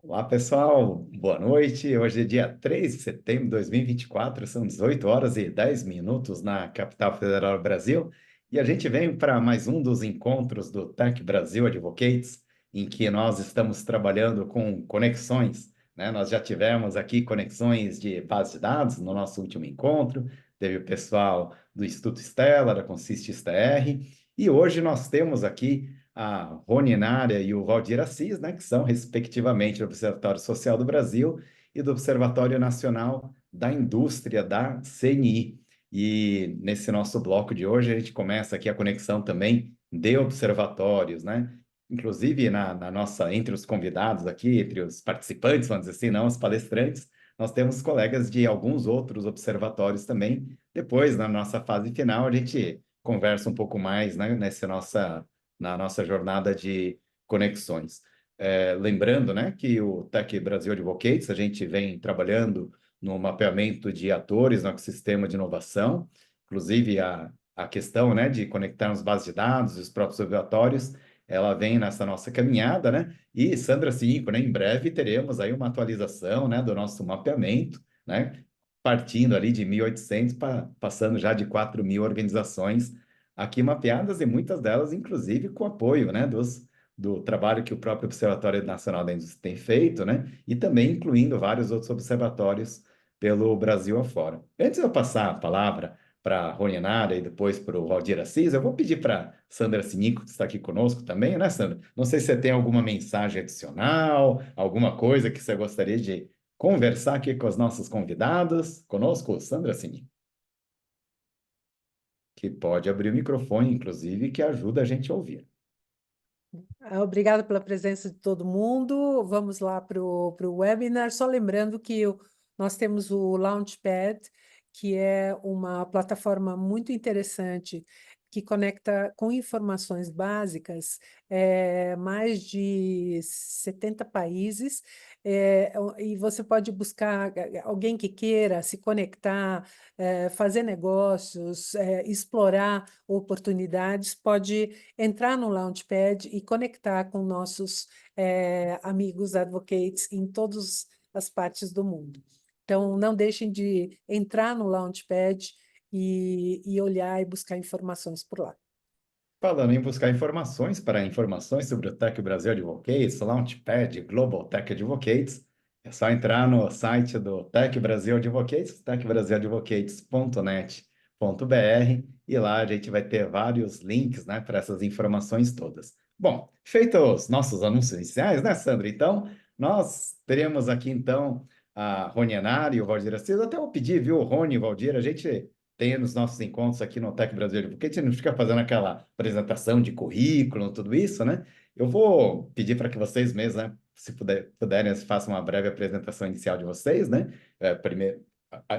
Olá, pessoal. Boa noite. Hoje é dia 3 de setembro de 2024, são 18 horas e 10 minutos na capital federal do Brasil, e a gente vem para mais um dos encontros do Tech Brasil Advocates, em que nós estamos trabalhando com conexões, né? Nós já tivemos aqui conexões de base de dados no nosso último encontro, teve o pessoal do Instituto Stella, da Consiste STR, e hoje nós temos aqui a Rony Nária e o Valdir Assis, né, que são, respectivamente, do Observatório Social do Brasil e do Observatório Nacional da Indústria da CNI. E nesse nosso bloco de hoje, a gente começa aqui a conexão também de observatórios, né? Inclusive, na nossa, entre os convidados aqui, entre os participantes, vamos dizer assim, não os palestrantes, nós temos colegas de alguns outros observatórios também. Depois, na nossa fase final, a gente conversa um pouco mais, né, nessa nossa na nossa jornada de conexões. Lembrando, né, que o Tech Brasil Advocates, a gente vem trabalhando no mapeamento de atores no ecossistema de inovação, inclusive a questão, né, de conectarmos bases de dados e os próprios observatórios, ela vem nessa nossa caminhada, né? E Sandra Cinco, né, em breve teremos aí uma atualização, né, do nosso mapeamento, né? Partindo ali de 1.800 passando já de 4.000 organizações aqui mapeadas e muitas delas, inclusive, com apoio, né, do trabalho que o próprio Observatório Nacional da Indústria tem feito, né, e também incluindo vários outros observatórios pelo Brasil afora. Antes de eu passar a palavra para a Rony Nara e depois para o Valdir Assis, eu vou pedir para Sandra Sinico, que está aqui conosco também, né, Sandra? Não sei se você tem alguma mensagem adicional, alguma coisa que você gostaria de conversar aqui com os nossos convidados. Conosco, Sandra Sinico, que pode abrir o microfone, inclusive, que ajuda a gente a ouvir. Obrigada pela presença de todo mundo. Vamos lá para o webinar. Só lembrando que nós temos o Launchpad, que é uma plataforma muito interessante que conecta com informações básicas mais de 70 países, e você pode buscar alguém que queira se conectar, fazer negócios, explorar oportunidades, pode entrar no Launchpad e conectar com nossos amigos advocates em todas as partes do mundo. Então, não deixem de entrar no Launchpad e olhar e buscar informações por lá. Falando em buscar informações para informações sobre o Tech Brasil Advocates, Launchpad Global Tech Advocates, é só entrar no site do Tech Brasil Advocates, techbrasiladvocates.net.br, e lá a gente vai ter vários links, né, para essas informações todas. Bom, feitos os nossos anúncios iniciais, né, Sandra? Então, nós teremos aqui, então, a Rony Enari e o Valdir Assis. Até eu pedi, viu, Rony e Valdir, a gente tem nos nossos encontros aqui no Tech Brasil, porque a gente não fica fazendo aquela apresentação de currículo, tudo isso, né? Eu vou pedir para que vocês mesmos, né, se puderem, façam uma breve apresentação inicial de vocês, né? Primeiro,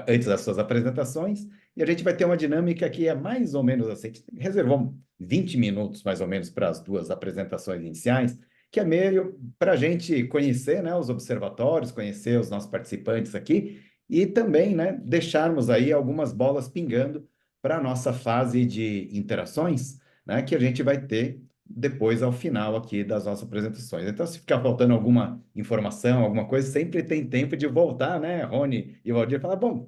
antes das suas apresentações, e a gente vai ter uma dinâmica que é mais ou menos assim, a gente reservou 20 minutos mais ou menos para as duas apresentações iniciais, que é meio para a gente conhecer, né, os observatórios, conhecer os nossos participantes aqui, e também, né, deixarmos aí algumas bolas pingando para a nossa fase de interações, né, que a gente vai ter depois ao final aqui das nossas apresentações. Então, se ficar faltando alguma informação, alguma coisa, sempre tem tempo de voltar, né, Rony e Valdir, falar, bom,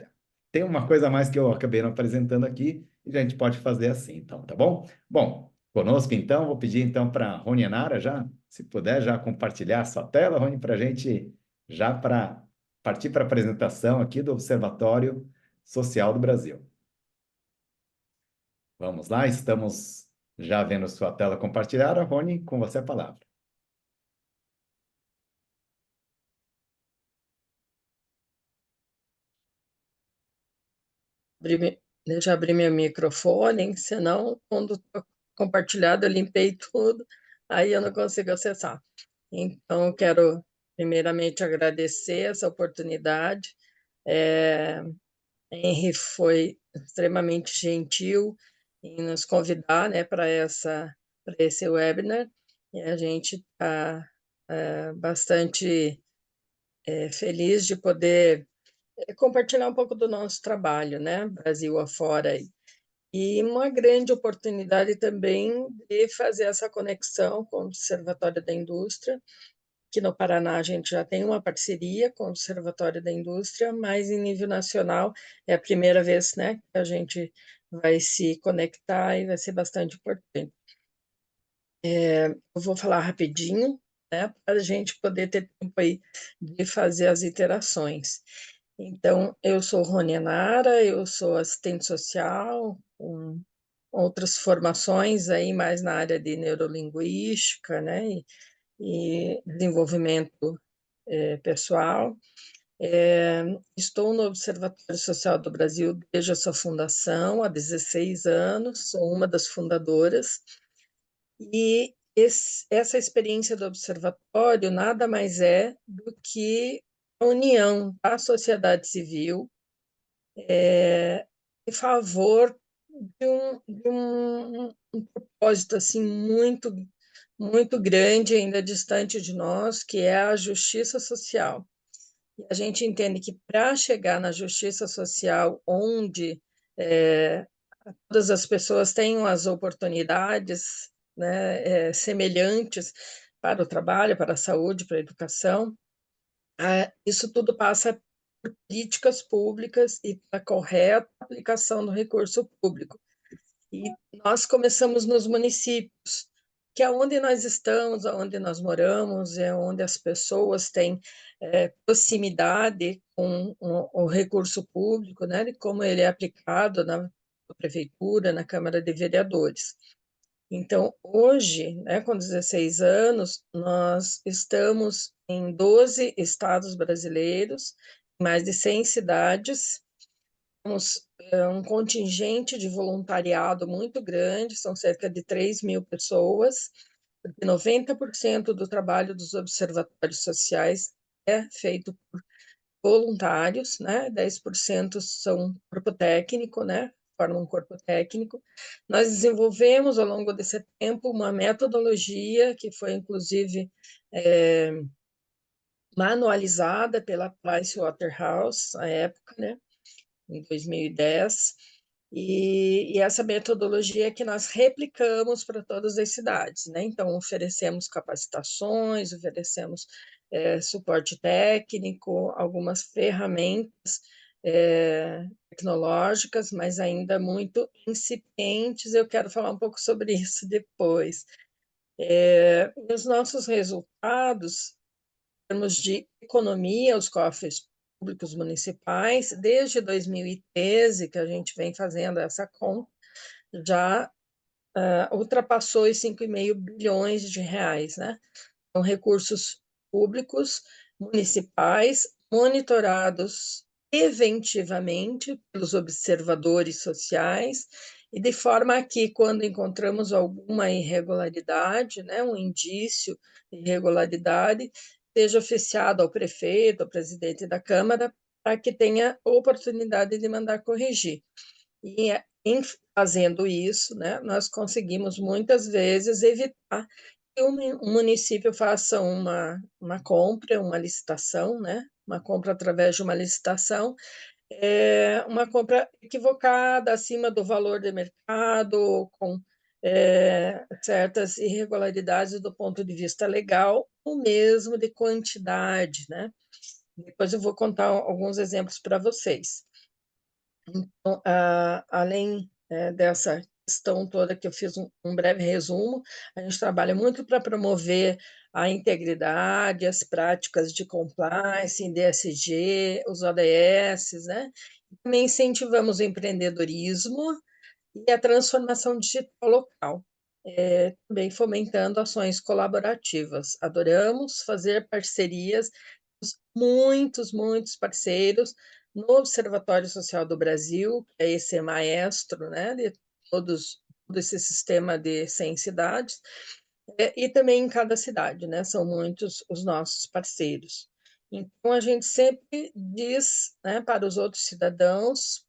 tem uma coisa a mais que eu acabei não apresentando aqui, e a gente pode fazer assim, então, tá bom? Bom, conosco então, vou pedir então para a Rony Nara já, se puder já compartilhar a sua tela, Rony, para a gente já para partir para a apresentação aqui do Observatório Social do Brasil. Vamos lá, estamos já vendo sua tela compartilhada. Rony, com você a palavra. Deixa eu abrir meu microfone, hein? Senão, quando tô compartilhado, eu limpei tudo, aí eu não consigo acessar. Então, eu quero primeiramente agradecer essa oportunidade. Henry foi extremamente gentil em nos convidar, né, para esse webinar, e a gente está bastante feliz de poder compartilhar um pouco do nosso trabalho, né, Brasil afora. E uma grande oportunidade também de fazer essa conexão com o Observatório da Indústria, que no Paraná a gente já tem uma parceria com o Observatório da Indústria, mas em nível nacional é a primeira vez, né, que a gente vai se conectar e vai ser bastante importante. Eu vou falar rapidinho, né, para a gente poder ter tempo aí de fazer as interações. Então, eu sou Rônia Nara, eu sou assistente social, com outras formações aí mais na área de neurolinguística, né, e desenvolvimento pessoal. Estou no Observatório Social do Brasil desde a sua fundação, há 16 anos, sou uma das fundadoras, e essa experiência do observatório nada mais é do que a união da sociedade civil em favor de um propósito assim muito grande, ainda distante de nós, que é a justiça social. E a gente entende que para chegar na justiça social, onde todas as pessoas tenham as oportunidades, né, semelhantes para o trabalho, para a saúde, para a educação, isso tudo passa por políticas públicas e a correta aplicação do recurso público. E nós começamos nos municípios, que é onde nós estamos, onde nós moramos, é onde as pessoas têm proximidade com o recurso público, né, de como ele é aplicado na prefeitura, na Câmara de Vereadores. Então, hoje, né, com 16 anos, nós estamos em 12 estados brasileiros, mais de 100 cidades, temos um contingente de voluntariado muito grande, são cerca de 3.000 pessoas, porque 90% do trabalho dos observatórios sociais é feito por voluntários, né? 10% são corpo técnico, né? Formam um corpo técnico. Nós desenvolvemos, ao longo desse tempo, uma metodologia que foi, inclusive, manualizada pela Pricewaterhouse, à época, né? Em 2010, e essa metodologia que nós replicamos para todas as cidades, né? Então, oferecemos capacitações, oferecemos suporte técnico, algumas ferramentas tecnológicas, mas ainda muito incipientes. Eu quero falar um pouco sobre isso depois. Os nossos resultados, em termos de economia, os cofres públicos municipais, desde 2013, que a gente vem fazendo essa conta, já ultrapassou os 5,5 bilhões de reais, né? São recursos públicos municipais monitorados preventivamente pelos observadores sociais, e de forma que, quando encontramos alguma irregularidade, né, um indício de irregularidade, seja oficiado ao prefeito, ao presidente da Câmara, para que tenha oportunidade de mandar corrigir. E em fazendo isso, né, nós conseguimos muitas vezes evitar que o município faça uma compra, uma licitação, né, uma compra através de uma licitação, uma compra equivocada, acima do valor de mercado, com certas irregularidades do ponto de vista legal, ou mesmo de quantidade, né? Depois eu vou contar alguns exemplos para vocês. Então, além dessa questão toda que eu fiz um breve resumo, a gente trabalha muito para promover a integridade, as práticas de compliance, em DSG, os ODS, né? Também incentivamos o empreendedorismo e a transformação digital local, também fomentando ações colaborativas. Adoramos fazer parcerias, muitos parceiros no Observatório Social do Brasil, que é esse maestro, né, de todo esse sistema de 100 cidades, e também em cada cidade, né, são muitos os nossos parceiros. Então, a gente sempre diz, né, para os outros cidadãos,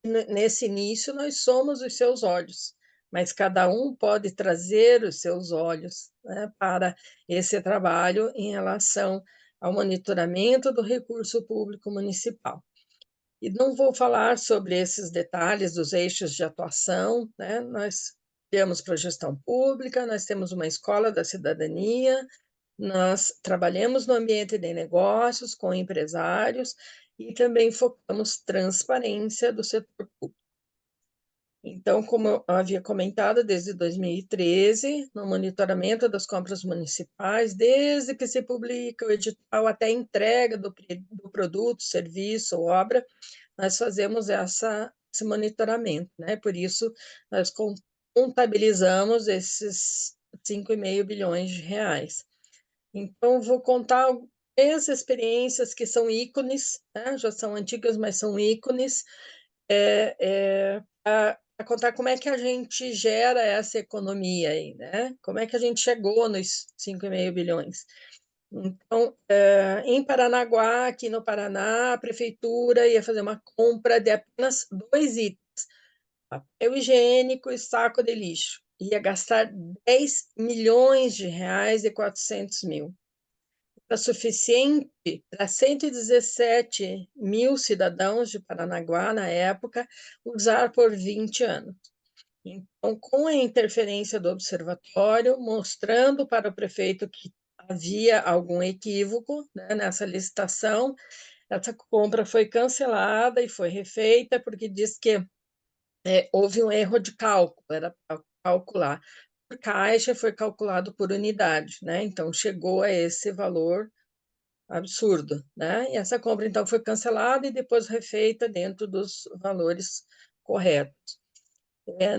nesse início, nós somos os seus olhos, mas cada um pode trazer os seus olhos, né, para esse trabalho em relação ao monitoramento do recurso público municipal. E não vou falar sobre esses detalhes dos eixos de atuação, né? Nós criamos para a gestão pública, nós temos uma escola da cidadania, nós trabalhamos no ambiente de negócios com empresários e também focamos transparência do setor público. Então, como eu havia comentado, desde 2013, no monitoramento das compras municipais, desde que se publica o edital até a entrega do produto, serviço ou obra, nós fazemos esse monitoramento, né? Por isso, nós contabilizamos esses 5,5 bilhões de reais. Então, vou contar três experiências que são ícones, né? Já são antigas, mas são ícones, para contar como é que a gente gera essa economia aí, né? Como é que a gente chegou nos 5,5 bilhões. Então, em Paranaguá, aqui no Paraná, a prefeitura ia fazer uma compra de apenas 2 itens, papel higiênico e saco de lixo. Ia gastar 10 milhões de reais e 400 mil. Era suficiente para 117 mil cidadãos de Paranaguá, na época, usar por 20 anos. Então, com a interferência do observatório, mostrando para o prefeito que havia algum equívoco, né, nessa licitação, essa compra foi cancelada e foi refeita, porque diz que houve um erro de cálculo, era para calcular por caixa, foi calculado por unidade, né? Então, chegou a esse valor absurdo, né? E essa compra, então, foi cancelada e depois refeita dentro dos valores corretos.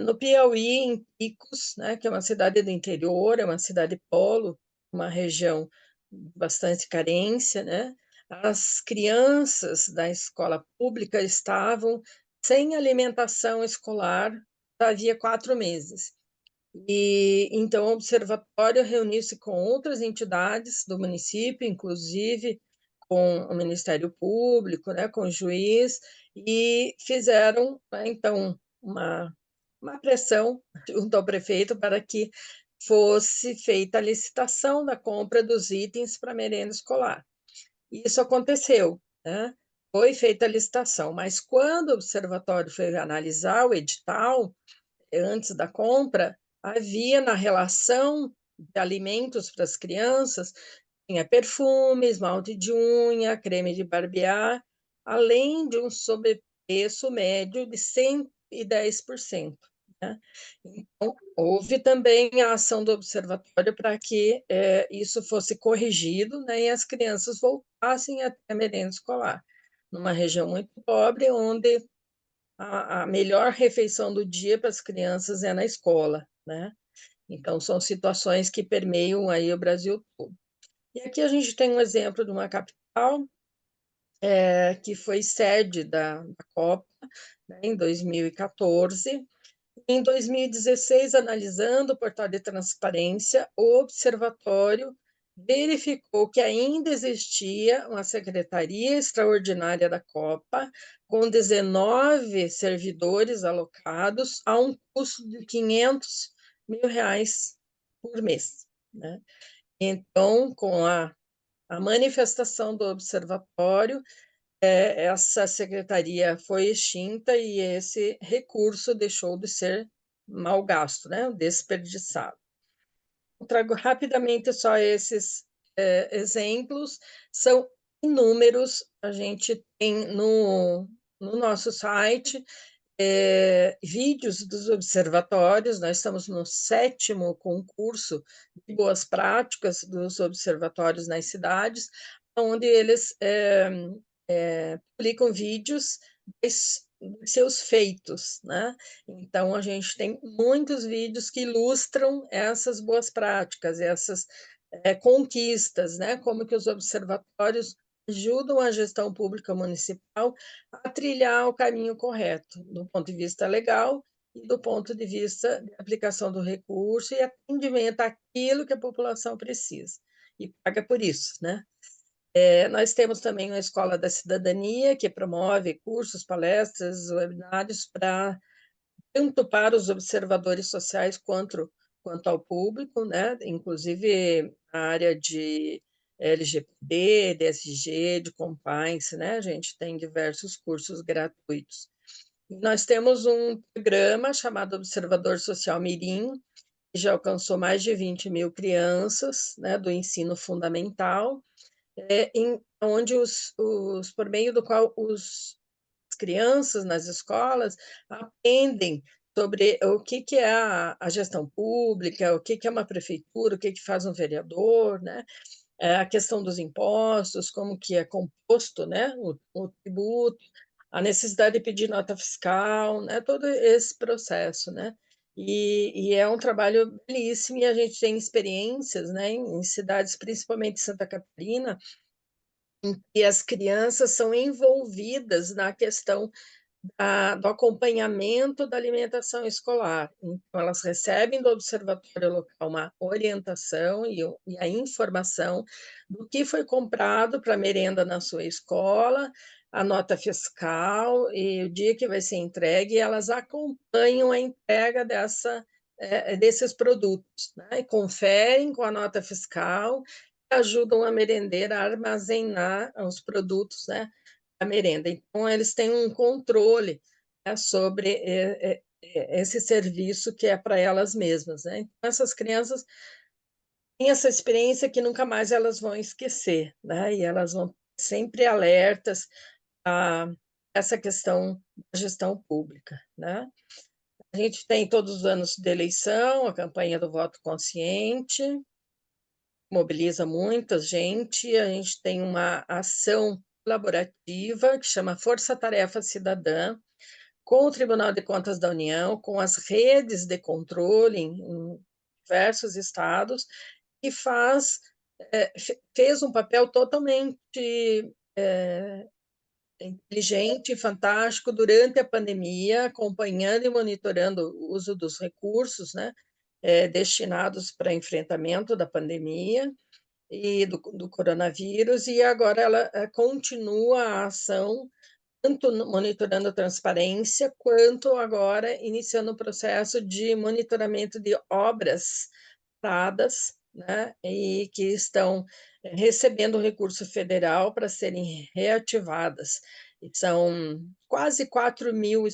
No Piauí, em Picos, né, que é uma cidade do interior, é uma cidade polo, uma região de bastante carência, né? As crianças da escola pública estavam sem alimentação escolar havia 4 meses. E então o observatório reuniu-se com outras entidades do município, inclusive com o Ministério Público, né, com o juiz, e fizeram, né, então, uma pressão junto ao prefeito para que fosse feita a licitação da compra dos itens para merenda escolar. Isso aconteceu, né? Foi feita a licitação, mas quando o observatório foi analisar o edital, antes da compra, havia na relação de alimentos para as crianças, tinha perfume, esmalte de unha, creme de barbear, além de um sobrepreço médio de 110%. Né? Então, houve também a ação do observatório para que isso fosse corrigido, né, e as crianças voltassem até a merenda escolar, numa região muito pobre, onde a melhor refeição do dia para as crianças é na escola, né? Então, são situações que permeiam aí o Brasil todo. E aqui a gente tem um exemplo de uma capital que foi sede da Copa, né, em 2014. Em 2016, analisando o portal de transparência, o observatório verificou que ainda existia uma secretaria extraordinária da Copa, com 19 servidores alocados a um custo de 500 mil reais por mês. Né? Então, com a manifestação do observatório, essa secretaria foi extinta e esse recurso deixou de ser mal gasto, né? Desperdiçado. Eu trago rapidamente só esses exemplos, são inúmeros, a gente tem no nosso site vídeos dos observatórios, nós estamos no 7º concurso de boas práticas dos observatórios nas cidades, onde eles publicam vídeos dos seus feitos, né? Então, a gente tem muitos vídeos que ilustram essas boas práticas, essas conquistas, né? Como que os observatórios ajudam a gestão pública municipal a trilhar o caminho correto, do ponto de vista legal e do ponto de vista de aplicação do recurso e atendimento àquilo que a população precisa e paga por isso, né? Nós temos também a Escola da Cidadania, que promove cursos, palestras, webinários tanto para os observadores sociais quanto ao público, né? Inclusive a área de LGPD, DSG, de compliance, né? A gente tem diversos cursos gratuitos. Nós temos um programa chamado Observador Social Mirim, já alcançou mais de 20.000 crianças, né, do ensino fundamental, onde por meio do qual as crianças nas escolas aprendem sobre o que é a gestão pública, o que é uma prefeitura, o que faz um vereador, né? A questão dos impostos, como que é composto, né, o tributo, a necessidade de pedir nota fiscal, né, todo esse processo, né? E é um trabalho belíssimo, e a gente tem experiências, né, em cidades, principalmente em Santa Catarina, em que as crianças são envolvidas na questão do acompanhamento da alimentação escolar. Então, elas recebem do Observatório Local uma orientação e a informação do que foi comprado para merenda na sua escola, a nota fiscal e o dia que vai ser entregue, e elas acompanham a entrega desses produtos, né? E conferem com a nota fiscal, ajudam a merendeira a armazenar os produtos, né, a merenda. Então, eles têm um controle, né, sobre esse serviço que é para elas mesmas, né? Então, essas crianças têm essa experiência que nunca mais elas vão esquecer, né? E elas vão sempre alertas a essa questão da gestão pública, né? A gente tem todos os anos de eleição, a campanha do voto consciente, mobiliza muita gente, a gente tem uma ação colaborativa que chama Força Tarefa Cidadã, com o Tribunal de Contas da União, com as redes de controle em diversos estados, e fez um papel totalmente inteligente e fantástico durante a pandemia, acompanhando e monitorando o uso dos recursos, né, destinados para enfrentamento da pandemia e do coronavírus, e agora ela continua a ação, tanto monitorando a transparência, quanto agora iniciando o processo de monitoramento de obras paradas, né, e que estão recebendo recurso federal para serem reativadas. E são quase 4.000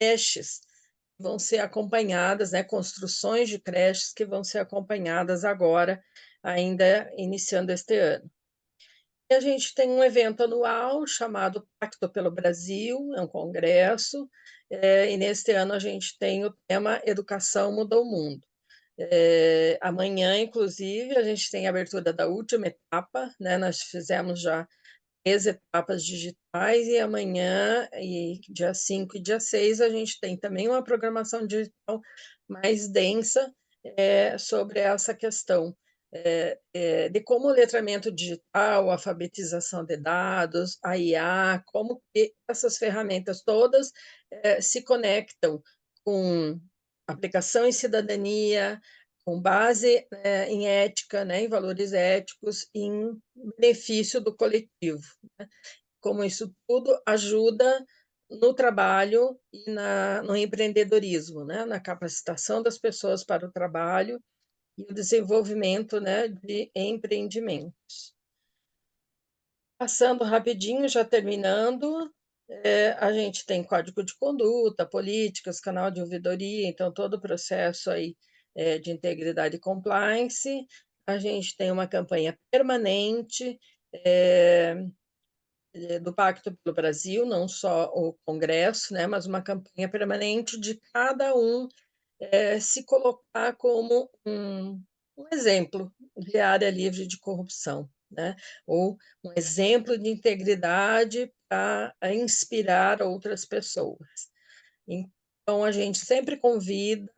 creches que vão ser acompanhadas, né, construções de creches que vão ser acompanhadas agora, ainda iniciando este ano. E a gente tem um evento anual chamado Pacto pelo Brasil, é um congresso, e neste ano a gente tem o tema Educação Muda o Mundo. Amanhã, inclusive, a gente tem a abertura da última etapa, né? Nós fizemos já 3 etapas digitais, e amanhã, e dia 5 e dia 6, a gente tem também uma programação digital mais densa sobre essa questão de como o letramento digital, a alfabetização de dados, a IA, como que essas ferramentas todas se conectam com aplicação em cidadania, com base em ética, né, em valores éticos, em benefício do coletivo, né? Como isso tudo ajuda no trabalho e no empreendedorismo, né, na capacitação das pessoas para o trabalho e o desenvolvimento, né, de empreendimentos. Passando rapidinho, já terminando, a gente tem código de conduta, políticas, canal de ouvidoria, então todo o processo aí de integridade e compliance. A gente tem uma campanha permanente do Pacto pelo Brasil, não só o Congresso, né, mas uma campanha permanente de cada um se colocar como um exemplo de área livre de corrupção, né? Ou um exemplo de integridade para inspirar outras pessoas. Então, a gente sempre convida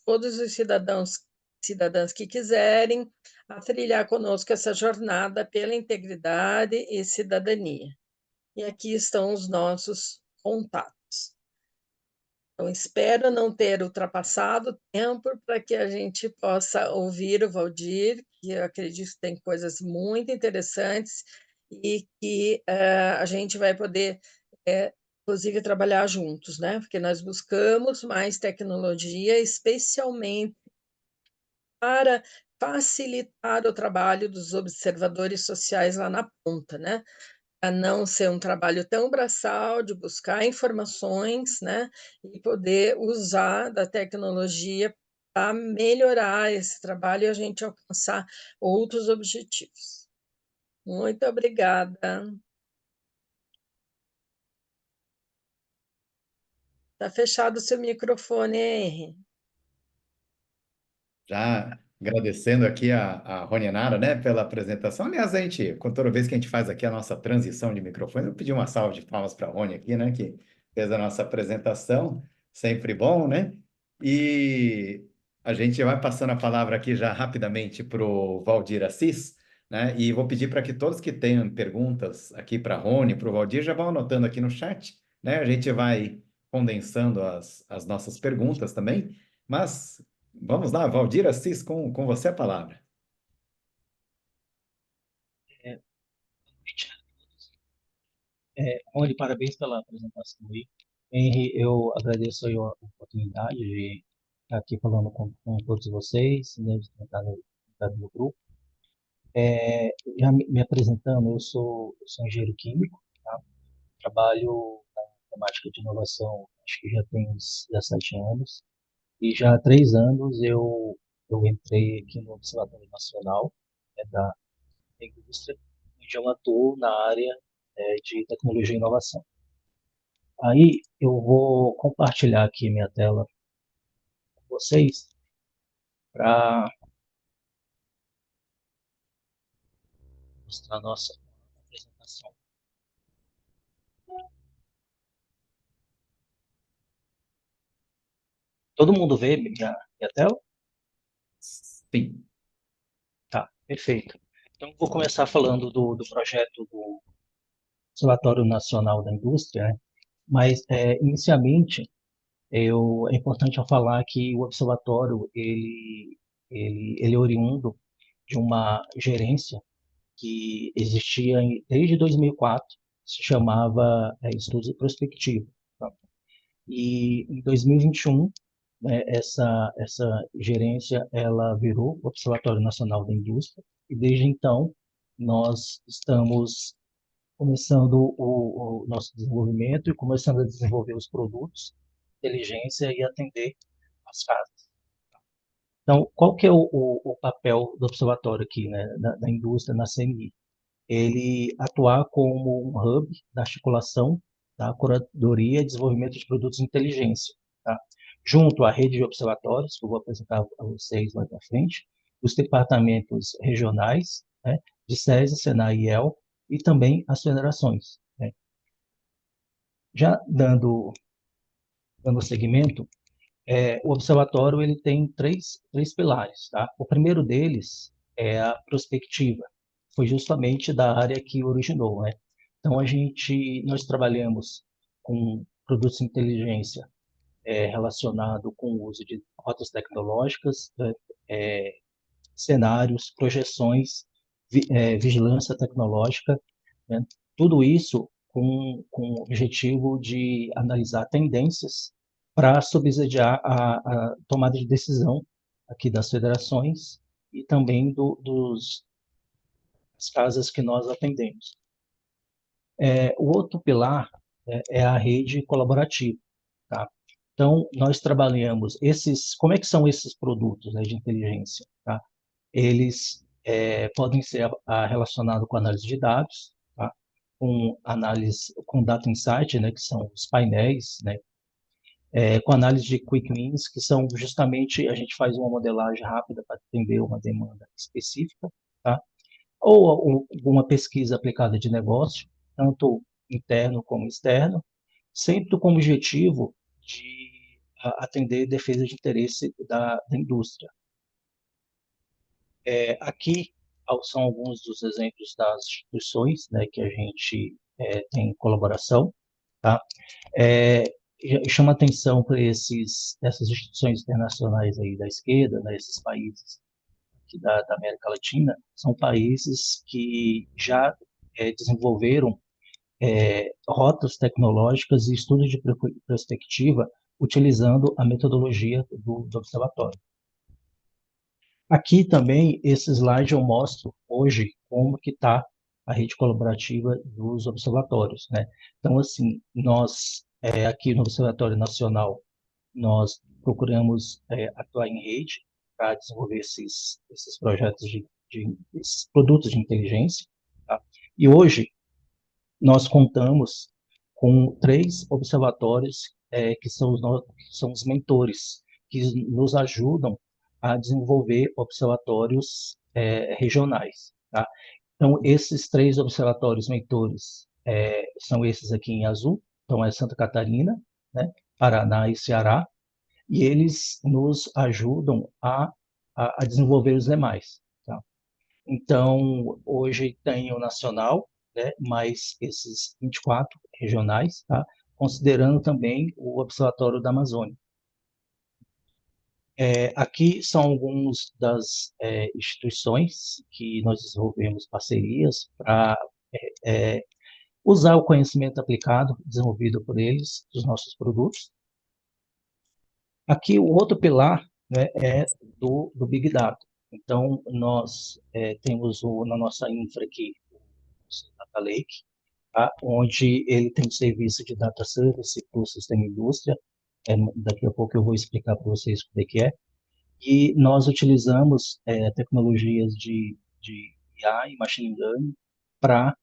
todos os cidadãs que quiserem a trilhar conosco essa jornada pela integridade e cidadania. E aqui estão os nossos contatos. Então, espero não ter ultrapassado o tempo para que a gente possa ouvir o Valdir, que eu acredito que tem coisas muito interessantes e que a gente vai poder, inclusive, trabalhar juntos, né? Porque nós buscamos mais tecnologia, especialmente para facilitar o trabalho dos observadores sociais lá na ponta, né? A não ser um trabalho tão braçal de buscar informações, né, e poder usar da tecnologia para melhorar esse trabalho e a gente alcançar outros objetivos. Muito obrigada. Está fechado o seu microfone, Henry. Já agradecendo aqui a Rony Nara, né, pela apresentação. Aliás, a gente, com toda vez que a gente faz aqui a nossa transição de microfone, eu pedi uma salva de palmas para a Rony aqui, né, que fez a nossa apresentação, sempre bom, né? E a gente vai passando a palavra aqui já rapidamente para o Valdir Assis, né? E vou pedir para que todos que tenham perguntas aqui para a Rony, para o Valdir, já vão anotando aqui no chat, né? A gente vai condensando as nossas perguntas também, mas vamos lá, Valdir Assis, com você a palavra. É, Rony, parabéns pela apresentação aí. Henry, eu agradeço aí a oportunidade de estar aqui falando com todos vocês, né, de estar no grupo. Já me apresentando, eu sou engenheiro químico, tá? Trabalho na temática de inovação, acho que já tem uns 17 anos, e já há 3 anos eu entrei aqui no Observatório Nacional, da Indústria, onde eu atuo na área de tecnologia e inovação. Aí eu vou compartilhar aqui minha tela com vocês para mostrar a nossa apresentação. Todo mundo vê minha tela? Sim. Tá, perfeito. Então, vou começar falando do projeto do Observatório Nacional da Indústria, né? Mas, inicialmente, é importante eu falar que o observatório ele é oriundo de uma gerência que existia desde 2004, se chamava Estudos Prospectivos. Tá? E em 2021, né, essa gerência ela virou o Observatório Nacional da Indústria, e desde então nós estamos começando o nosso desenvolvimento e começando a desenvolver os produtos, inteligência e atender as casas. Então, qual que é o papel do observatório aqui, né, da indústria na CNI? Ele atuar como um hub da articulação, da curadoria e desenvolvimento de produtos de inteligência, tá? Junto à rede de observatórios, que eu vou apresentar a vocês mais à frente, os departamentos regionais, né, de SESI, SENAI e EL, e também as federações, né? Já dando seguimento, o observatório ele tem três pilares, tá? O primeiro deles é a prospectiva, foi justamente da área que originou, né? Então nós trabalhamos com produtos de inteligência relacionado com o uso de rotas tecnológicas, cenários, projeções, vigilância tecnológica, né? Tudo isso com o objetivo de analisar tendências para subsidiar a tomada de decisão aqui das federações e também das casas que nós atendemos. O outro pilar é a rede colaborativa, tá? Então, nós trabalhamos como é que são esses produtos, né, de inteligência, tá? Eles podem ser relacionados com análise de dados, tá? Com data insight, né, que são os painéis, né? Com análise de quick wins, que são justamente a gente faz uma modelagem rápida para atender uma demanda específica, tá? Ou alguma pesquisa aplicada de negócio, tanto interno como externo, sempre com o objetivo de atender defesa de interesse da indústria. Aqui são alguns dos exemplos das instituições, né, que a gente tem colaboração, tá? Chama atenção para essas instituições internacionais aí da esquerda, né, esses países aqui da América Latina, são países que já desenvolveram rotas tecnológicas e estudos de perspectiva utilizando a metodologia do observatório. Aqui também, esse slide eu mostro hoje como que está a rede colaborativa dos observatórios, né? Então, assim, nós, aqui no Observatório Nacional, nós procuramos atuar em rede para desenvolver esses projetos esses produtos de inteligência, tá? E hoje nós contamos com 3 observatórios que são os mentores, que nos ajudam a desenvolver observatórios regionais, tá? Então, esses 3 observatórios mentores são esses aqui em azul, então é Santa Catarina, né, Paraná e Ceará, e eles nos ajudam a desenvolver os demais, tá? Então, hoje tem o nacional, né, mais esses 24 regionais, tá? Considerando também o Observatório da Amazônia. Aqui são algumas das instituições que nós desenvolvemos parcerias para usar o conhecimento aplicado desenvolvido por eles, dos nossos produtos. Aqui o outro pilar, né, é do Big Data. Então, nós temos na nossa infra aqui o Data Lake, tá? Onde ele tem um serviço de data service para o sistema indústria. Daqui a pouco eu vou explicar para vocês o que é. E nós utilizamos tecnologias de IA e machine learning para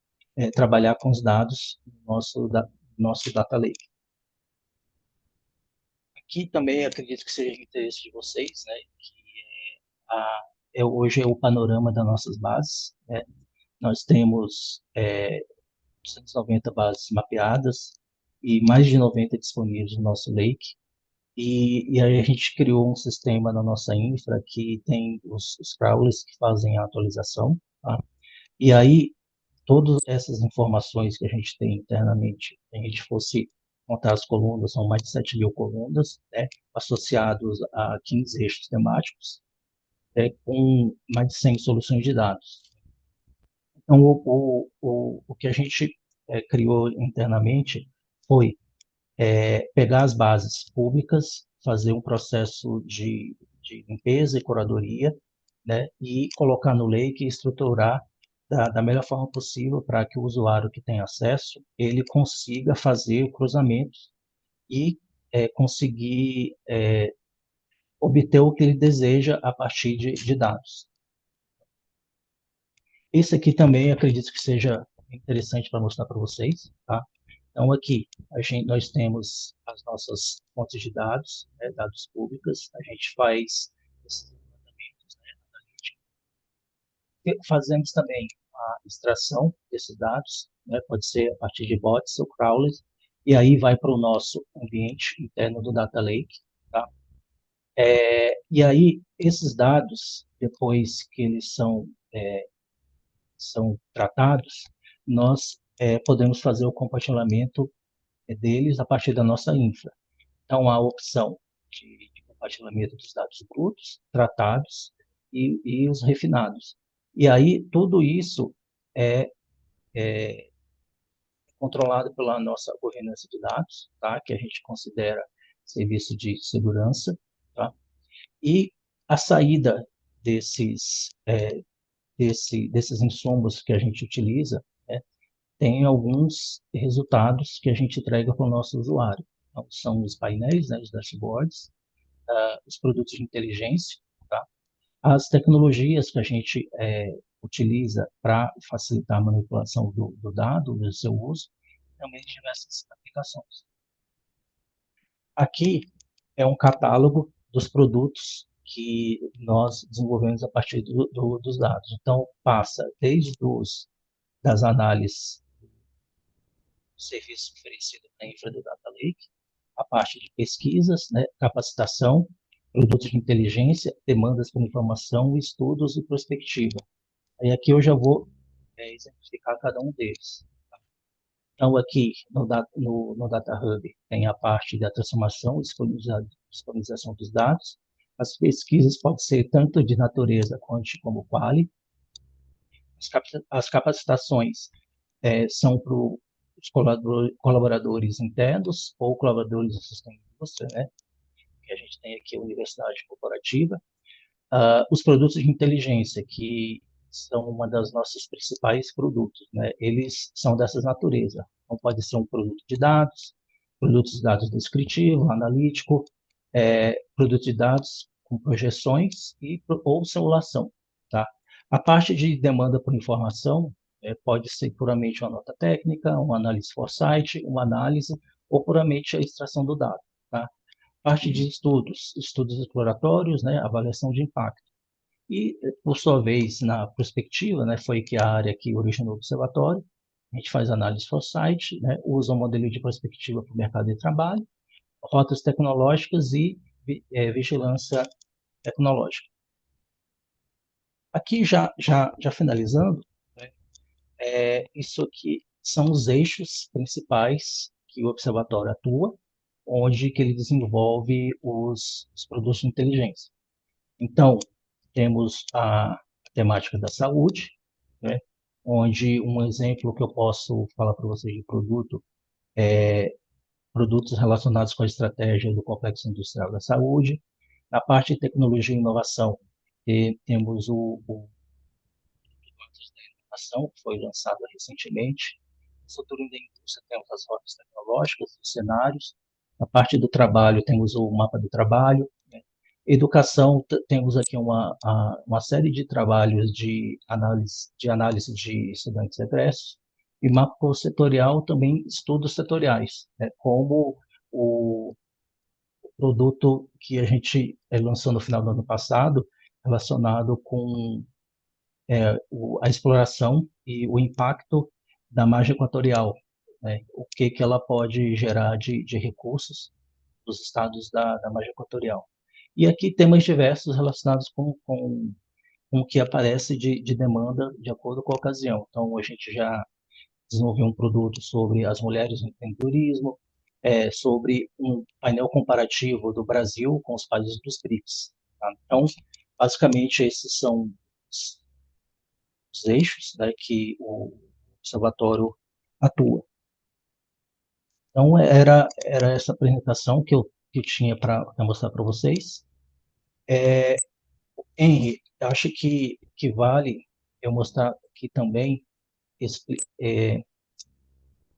trabalhar com os dados do nosso Data Lake. Aqui também acredito que seja de interesse de vocês, né, que hoje é o panorama das nossas bases, né? Nós temos 290 bases mapeadas e mais de 90 disponíveis no nosso Lake. E aí a gente criou um sistema na nossa infra que tem os crawlers que fazem a atualização, tá? E aí todas essas informações que a gente tem internamente, se a gente fosse contar as colunas, são mais de 7.000 colunas, né, associados a 15 eixos temáticos, com mais de 100 soluções de dados. Então, o que a gente criou internamente foi pegar as bases públicas, fazer um processo de limpeza e curadoria, né, e colocar no Lake e estruturar da melhor forma possível para que o usuário que tem acesso, ele consiga fazer o cruzamento e conseguir obter o que ele deseja a partir de dados. Esse aqui também acredito que seja interessante para mostrar para vocês, tá? Então, aqui, nós temos as nossas fontes de dados, né, dados públicos, a gente faz esses levantamentos, né, analíticos. Fazemos também a extração desses dados, né, pode ser a partir de bots ou crawlers, e aí vai para o nosso ambiente interno do Data Lake, tá? E aí, esses dados, depois que eles são tratados, nós podemos fazer o compartilhamento deles a partir da nossa infra. Então, há a opção de compartilhamento dos dados brutos, tratados e os refinados. E aí, tudo isso é controlado pela nossa governança de dados, tá? Que a gente considera serviço de segurança, tá? E a saída desses insumos que a gente utiliza, né, tem alguns resultados que a gente entrega para o nosso usuário. Então, são os painéis, né, os dashboards, os produtos de inteligência, tá? As tecnologias que a gente utiliza para facilitar a manipulação do dado, do seu uso, também de diversas aplicações. Aqui é um catálogo dos produtos que nós desenvolvemos a partir dos dados. Então, passa desde das análises do serviço oferecido na infra do Data Lake, a parte de pesquisas, né, capacitação, produtos de inteligência, demandas por informação, estudos e prospectiva. Aí aqui eu já vou exemplificar cada um deles. Então, aqui no Data Hub tem a parte da transformação e disponibilização dos dados. As pesquisas podem ser tanto de natureza quanto como quali. As capacitações são para os colaboradores internos ou colaboradores do sistema de indústria, né? Que a gente tem aqui a Universidade Corporativa. Os produtos de inteligência, que são uma das nossos principais produtos, né? Eles são dessas natureza. Então, pode ser um produto de dados descritivo, analítico, produto de dados com projeções ou simulação, tá? A parte de demanda por informação pode ser puramente uma nota técnica, uma análise foresight, uma análise ou puramente a extração do dado, tá? Parte de estudos exploratórios, né, avaliação de impacto. E, por sua vez, na prospectiva, né, foi que a área que originou o observatório, a gente faz análise foresight, né, usa um modelo de prospectiva para o mercado de trabalho, rotas tecnológicas e vigilância tecnológica. Aqui, já finalizando, né, isso aqui são os eixos principais que o observatório atua, onde que ele desenvolve os produtos de inteligência. Então, temos a temática da saúde, né, onde um exemplo que eu posso falar para vocês de produto é produtos relacionados com a estratégia do Complexo Industrial da Saúde. Na parte de tecnologia e inovação, temos o Atos da Inovação, que foi lançado recentemente. No futuro da indústria, temos as rotas tecnológicas, os cenários. Na parte do trabalho, temos o mapa do trabalho. Né? Educação, temos aqui uma série de trabalhos de análise de estudantes egressos. E mapa setorial, também estudos setoriais, né? Como o produto que a gente lançou no final do ano passado, relacionado com a exploração e o impacto da margem equatorial, né? O que ela pode gerar de recursos dos estados da margem equatorial. E aqui temas diversos relacionados com o que aparece de demanda de acordo com a ocasião. Então, a gente já desenvolveu um produto sobre as mulheres no empreendedorismo, sobre um painel comparativo do Brasil com os países dos BRICS. Tá? Então, basicamente, esses são os eixos, né, que o observatório atua. Então, era essa apresentação que eu tinha para mostrar para vocês. Henry, eu acho que vale eu mostrar aqui também,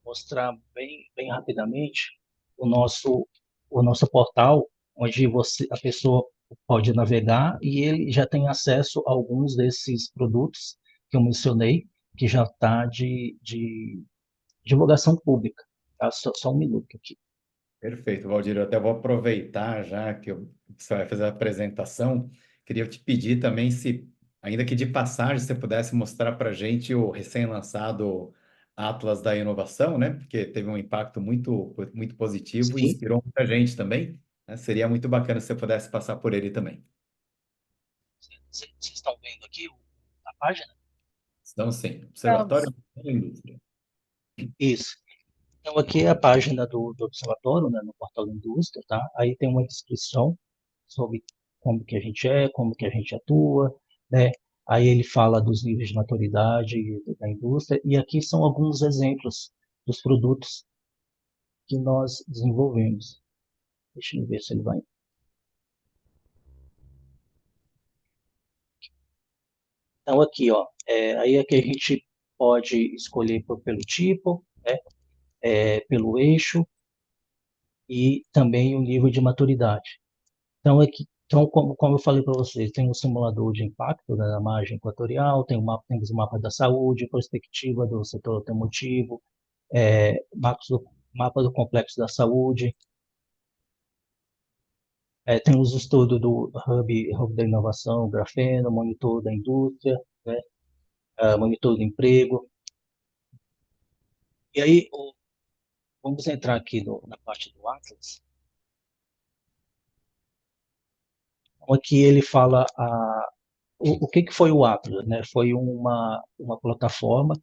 mostrar bem rapidamente o nosso portal, onde a pessoa pode navegar e ele já tem acesso a alguns desses produtos que eu mencionei, que já está de divulgação pública. Tá? Só um minuto aqui. Perfeito, Valdir. Eu até vou aproveitar já que você vai fazer a apresentação. Queria te pedir também se, ainda que de passagem, você pudesse mostrar para a gente o recém-lançado Atlas da Inovação, né? Porque teve um impacto muito positivo e Sim, inspirou muita gente também, né? Seria muito bacana se você pudesse passar por ele também. vocês estão vendo aqui a página? Então, sim, Vamos. Observatório da Indústria. Isso. Então, aqui é a página do observatório, né, no portal da indústria, tá? Aí tem uma descrição sobre como que a gente como que a gente atua, né? Aí ele fala dos níveis de maturidade da indústria, e aqui são alguns exemplos dos produtos que nós desenvolvemos. Deixa eu ver se ele vai. Então, aqui, ó, aí é que a gente pode escolher pelo tipo, né, pelo eixo e também o nível de maturidade. Então, então como eu falei para vocês, tem um simulador de impacto, né, da margem equatorial, temos o mapa da saúde, perspectiva do setor automotivo, mapa do complexo da saúde, temos o estudo do hub da inovação, grafeno, monitor da indústria, né, monitor do emprego. E aí, vamos entrar aqui na parte do Atlas. Então, aqui ele fala o que foi o Atlas, né? Foi uma plataforma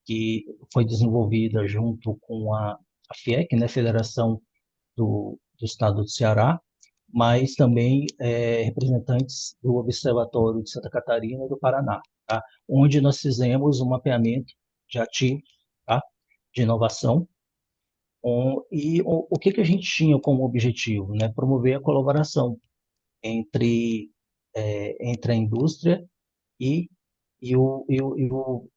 que foi desenvolvida junto com a FIEC, né, Federação do Estado do Ceará, mas também representantes do Observatório de Santa Catarina e do Paraná, tá? Onde nós fizemos um mapeamento de ativos, tá? De inovação. E o que a gente tinha como objetivo, né? Promover a colaboração entre a indústria e, e, o, e, o, e, o,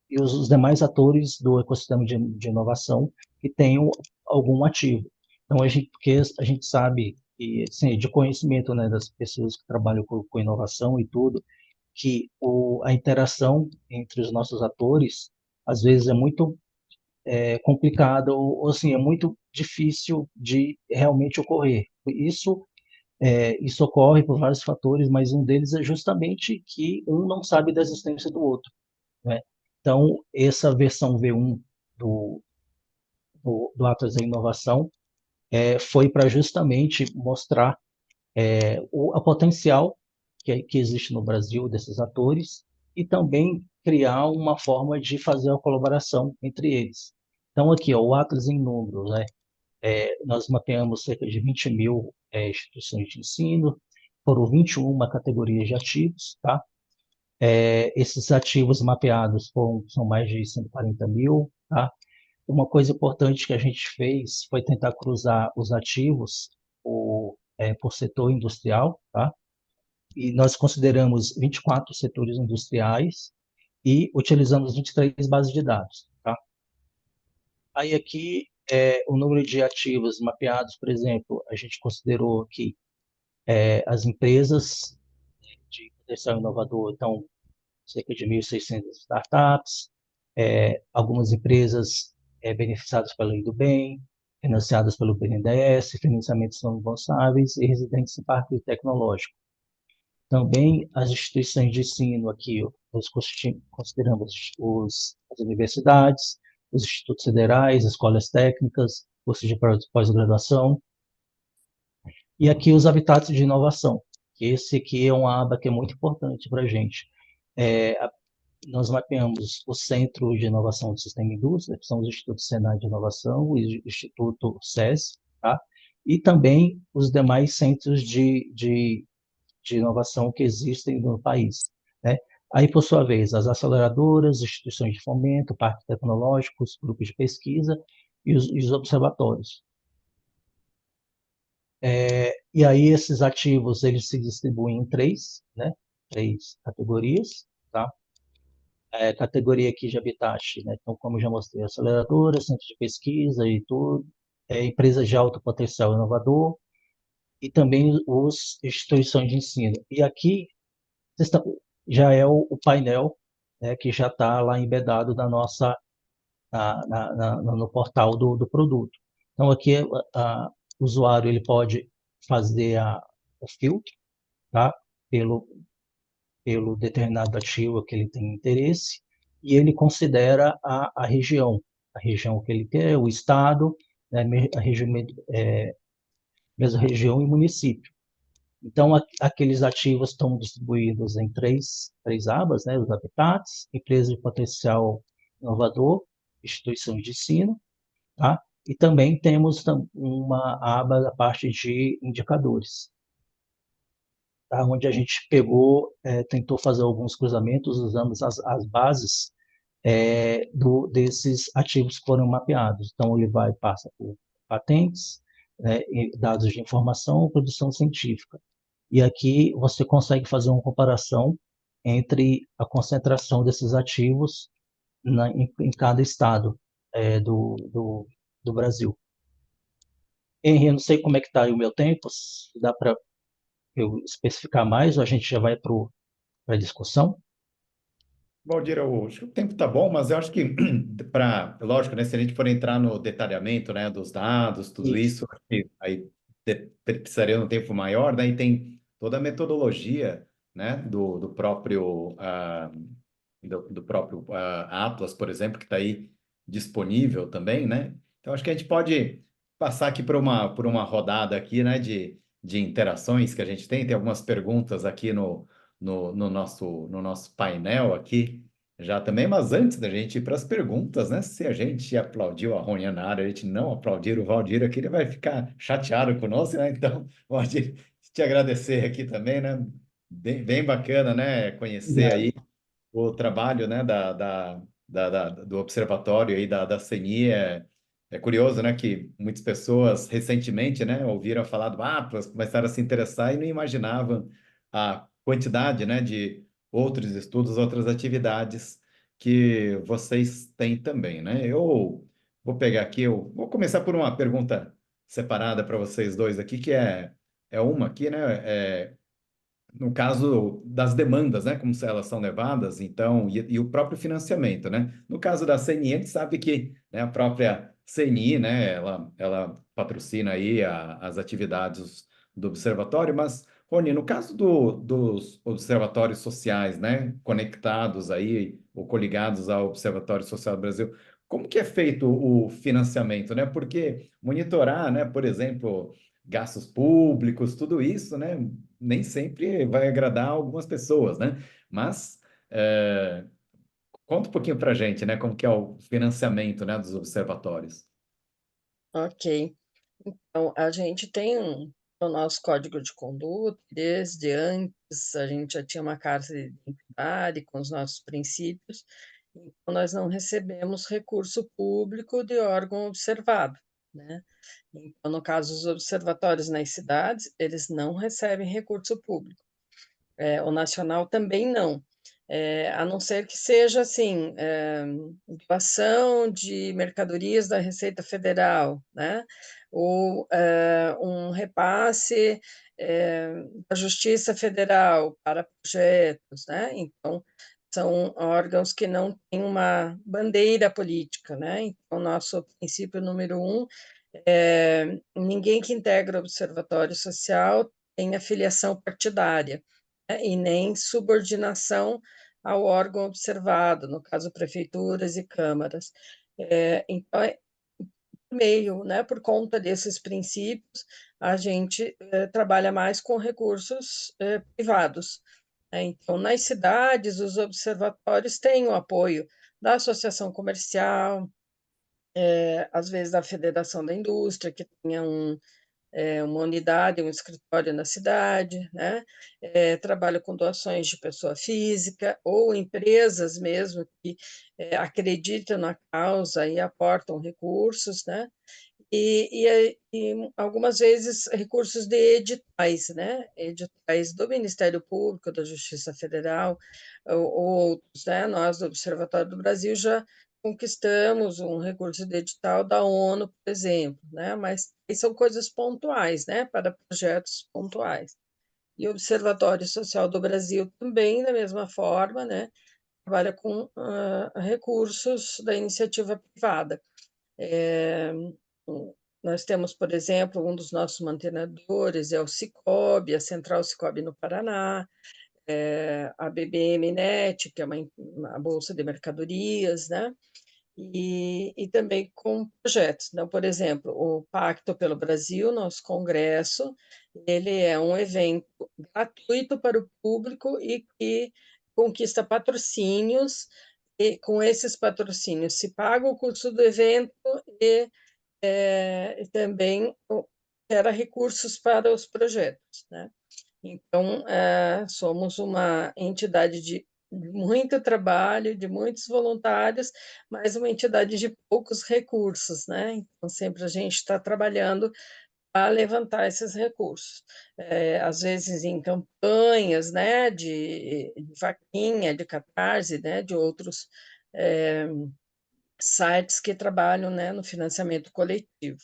e os demais atores do ecossistema de inovação que tenham algum ativo. Então, porque a gente sabe, e, assim, de conhecimento, né, das pessoas que trabalham com inovação e tudo, que a interação entre os nossos atores, às vezes, é muito complicada, ou assim, é muito difícil de realmente ocorrer. Isso ocorre por vários fatores, mas um deles é justamente que um não sabe da existência do outro, né? Então, essa versão V1 do Atlas da Inovação foi para justamente mostrar o potencial que existe no Brasil desses atores e também criar uma forma de fazer a colaboração entre eles. Então, aqui, ó, o Atlas em números, né? Nós mapeamos cerca de 20 mil instituições de ensino, foram 21 categorias de ativos, tá? Esses ativos mapeados são mais de 140 mil, tá? Uma coisa importante que a gente fez foi tentar cruzar os ativos por setor industrial, tá? E nós consideramos 24 setores industriais e utilizamos 23 bases de dados, tá? Aí aqui, o número de ativos mapeados, por exemplo, a gente considerou que as empresas de potencial inovador, então, cerca de 1.600 startups, algumas empresas beneficiadas pela Lei do Bem, financiadas pelo BNDES, financiamentos não responsáveis e residentes em parque tecnológico. Também as instituições de ensino aqui, nós consideramos as universidades, os institutos federais, escolas técnicas, cursos de pós-graduação, e aqui os habitats de inovação, que esse aqui é uma aba que é muito importante para a gente. Nós mapeamos o Centro de Inovação do Sistema Indústria, que são os Institutos Senai de Inovação, o Instituto SES, tá? E também os demais centros de inovação que existem no país, né? Aí, por sua vez, as aceleradoras, instituições de fomento, parques tecnológicos, grupos de pesquisa e os observatórios. E aí, esses ativos, eles se distribuem em três, né? Três categorias, tá? Categoria aqui de habitat, né? Então, como eu já mostrei, aceleradora, centro de pesquisa e tudo, empresas de alto potencial inovador e também os instituições de ensino. E aqui já é o painel, né, que já está lá embedado no portal do produto. Então, aqui o usuário ele pode fazer o filtro, tá? Pelo determinado ativo que ele tem interesse, e ele considera a região que ele quer, o estado, né, a região, mesma região e município. Então, aqueles ativos estão distribuídos em três abas, né, os habitats, empresas de potencial inovador, instituições de ensino, tá? E também temos uma aba da parte de indicadores, tá? Onde a gente tentou fazer alguns cruzamentos, usamos as bases desses ativos que foram mapeados. Então, ele passa por patentes, né, dados de informação, produção científica. E aqui você consegue fazer uma comparação entre a concentração desses ativos em cada estado do Brasil. Henry, eu não sei como é que está aí o meu tempo, se dá para eu especificar mais ou a gente já vai para a discussão? Valdir, eu acho que o tempo tá bom, mas eu acho que, lógico, né, se a gente for entrar no detalhamento, né, dos dados, tudo Isso. isso, acho que aí precisaria de um tempo maior, né, e tem toda a metodologia, né, do próprio, Atlas, por exemplo, que está aí disponível também, né? Então, acho que a gente pode passar aqui por uma rodada aqui, né, de interações que a gente tem algumas perguntas aqui no nosso painel aqui já também, mas antes da gente ir para as perguntas, né? Se a gente aplaudiu a Rony na área, a gente não aplaudir o Valdir aqui, ele vai ficar chateado conosco, né? Então, Valdir, te agradecer aqui também, né? Bem bacana, né? Conhecer Obrigado. aí o trabalho, né, do observatório aí da CNI. É curioso, né, que muitas pessoas recentemente, né, ouviram falar do Atlas, começaram a se interessar e não imaginavam a quantidade, né, de outros estudos, outras atividades que vocês têm também, né? Eu vou pegar aqui, eu vou começar por uma pergunta separada para vocês dois aqui, que é uma aqui, né? No caso das demandas, né, como se elas são levadas, então, e o próprio financiamento, né? No caso da CNI, a gente sabe que, né, a própria CNI, né, ela patrocina aí as atividades do observatório, mas, Rony, no caso dos observatórios sociais, né, conectados aí, ou coligados ao Observatório Social do Brasil, como que é feito o financiamento, né? Porque monitorar, né, por exemplo, gastos públicos, tudo isso, né? Nem sempre vai agradar algumas pessoas, né? Mas conta um pouquinho para a gente, né? Como que é o financiamento, né, dos observatórios. Ok. Então, a gente tem o nosso código de conduta, desde antes a gente já tinha uma carta de identidade com os nossos princípios, então nós não recebemos recurso público de órgão observado, né? Então, no caso, os observatórios nas cidades, eles não recebem recurso público. O nacional também não. A não ser que seja assim, doação de mercadorias da Receita Federal, né? Ou um repasse da Justiça Federal para projetos, né? Então, são órgãos que não têm uma bandeira política, né? Então, nosso princípio número 1 é ninguém que integra o Observatório Social tem afiliação partidária, né? E nem subordinação ao órgão observado, no caso, prefeituras e câmaras. Então, meio, né, por conta desses princípios, a gente trabalha mais com recursos privados, né? Então, nas cidades, os observatórios têm o apoio da associação comercial, às vezes da Federação da Indústria, que tenha uma unidade, um escritório na cidade, né? Trabalho com doações de pessoa física ou empresas mesmo que acreditam na causa e aportam recursos, né? E algumas vezes recursos de editais, né? Editais do Ministério Público, da Justiça Federal, ou outros, né? Nós, do Observatório do Brasil, já conquistamos um recurso de edital da ONU, por exemplo, né? Mas são coisas pontuais, né? Para projetos pontuais. E o Observatório Social do Brasil também, da mesma forma, né? Trabalha com recursos da iniciativa privada. Nós temos, por exemplo, um dos nossos mantenedores é o Cicobi, a Central Cicobi no Paraná, a BBM Net, que é uma bolsa de mercadorias, né? E também com projetos. Então, por exemplo, o Pacto pelo Brasil, nosso congresso, ele é um evento gratuito para o público e que conquista patrocínios, e com esses patrocínios se paga o custo do evento e também gera recursos para os projetos, né? Então, somos uma entidade de muito trabalho, de muitos voluntários, mas uma entidade de poucos recursos, né? Então, sempre a gente está trabalhando para levantar esses recursos. Às vezes em campanhas, né, de vaquinha, de catarse, né, de outros sites que trabalham, né, no financiamento coletivo.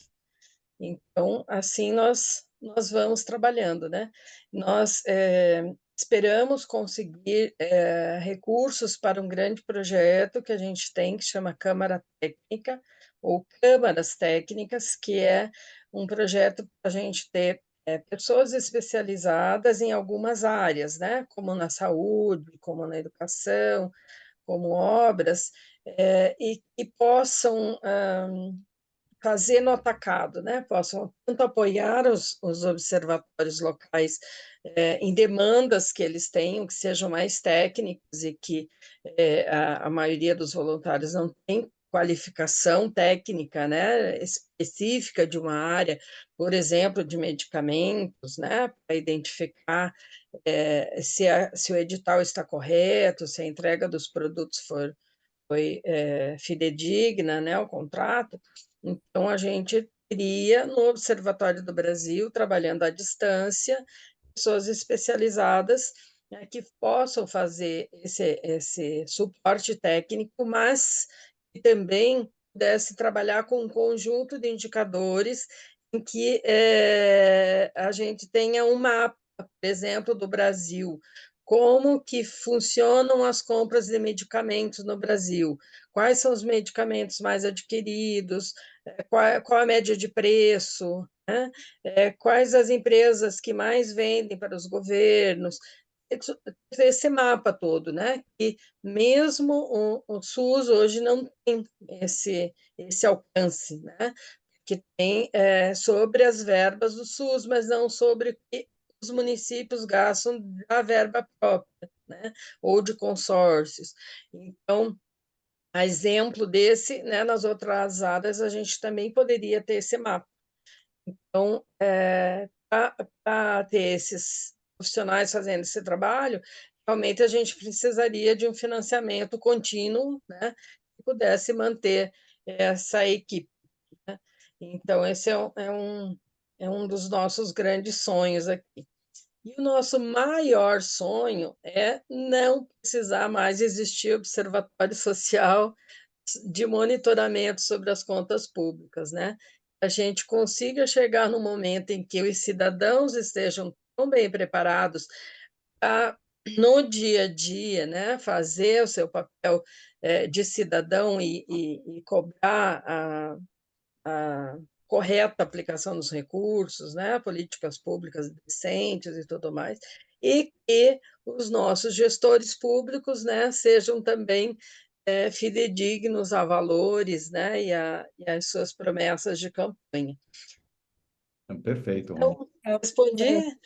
Então, assim nós vamos trabalhando, né? Nós esperamos conseguir recursos para um grande projeto que a gente tem, que chama Câmara Técnica, ou Câmaras Técnicas, que é um projeto para a gente ter pessoas especializadas em algumas áreas, né? Como na saúde, como na educação, como obras, e que possam fazer no atacado, né? Possam tanto apoiar os observatórios locais em demandas que eles tenham, que sejam mais técnicas e que a maioria dos voluntários não tem qualificação técnica, né, específica de uma área, por exemplo, de medicamentos, né, para identificar se o edital está correto, se a entrega dos produtos foi fidedigna, né, o contrato. Então, a gente cria no Observatório do Brasil, trabalhando à distância, pessoas especializadas, né, que possam fazer esse suporte técnico, mas que também pudesse trabalhar com um conjunto de indicadores em que a gente tenha um mapa, por exemplo, do Brasil, como que funcionam as compras de medicamentos no Brasil, quais são os medicamentos mais adquiridos, qual a média de preço, né? Quais as empresas que mais vendem para os governos, esse mapa todo, né? Que mesmo o SUS hoje não tem esse alcance, né? Que tem sobre as verbas do SUS, mas não sobre o que os municípios gastam da verba própria, né? Ou de consórcios. Então, a exemplo desse, né, nas outras áreas, a gente também poderia ter esse mapa. Então, para ter esses profissionais fazendo esse trabalho, realmente a gente precisaria de um financiamento contínuo, né, que pudesse manter essa equipe, né? Então, esse é um dos nossos grandes sonhos aqui. E o nosso maior sonho é não precisar mais existir observatório social de monitoramento sobre as contas públicas, né? A gente consiga chegar no momento em que os cidadãos estejam tão bem preparados para, no dia a dia, né, fazer o seu papel de cidadão e cobrar a correta aplicação dos recursos, né, políticas públicas decentes e tudo mais, e que os nossos gestores públicos, né, sejam também fidedignos a valores, né, e às suas promessas de campanha. Perfeito, Rony. Então, É, respondi?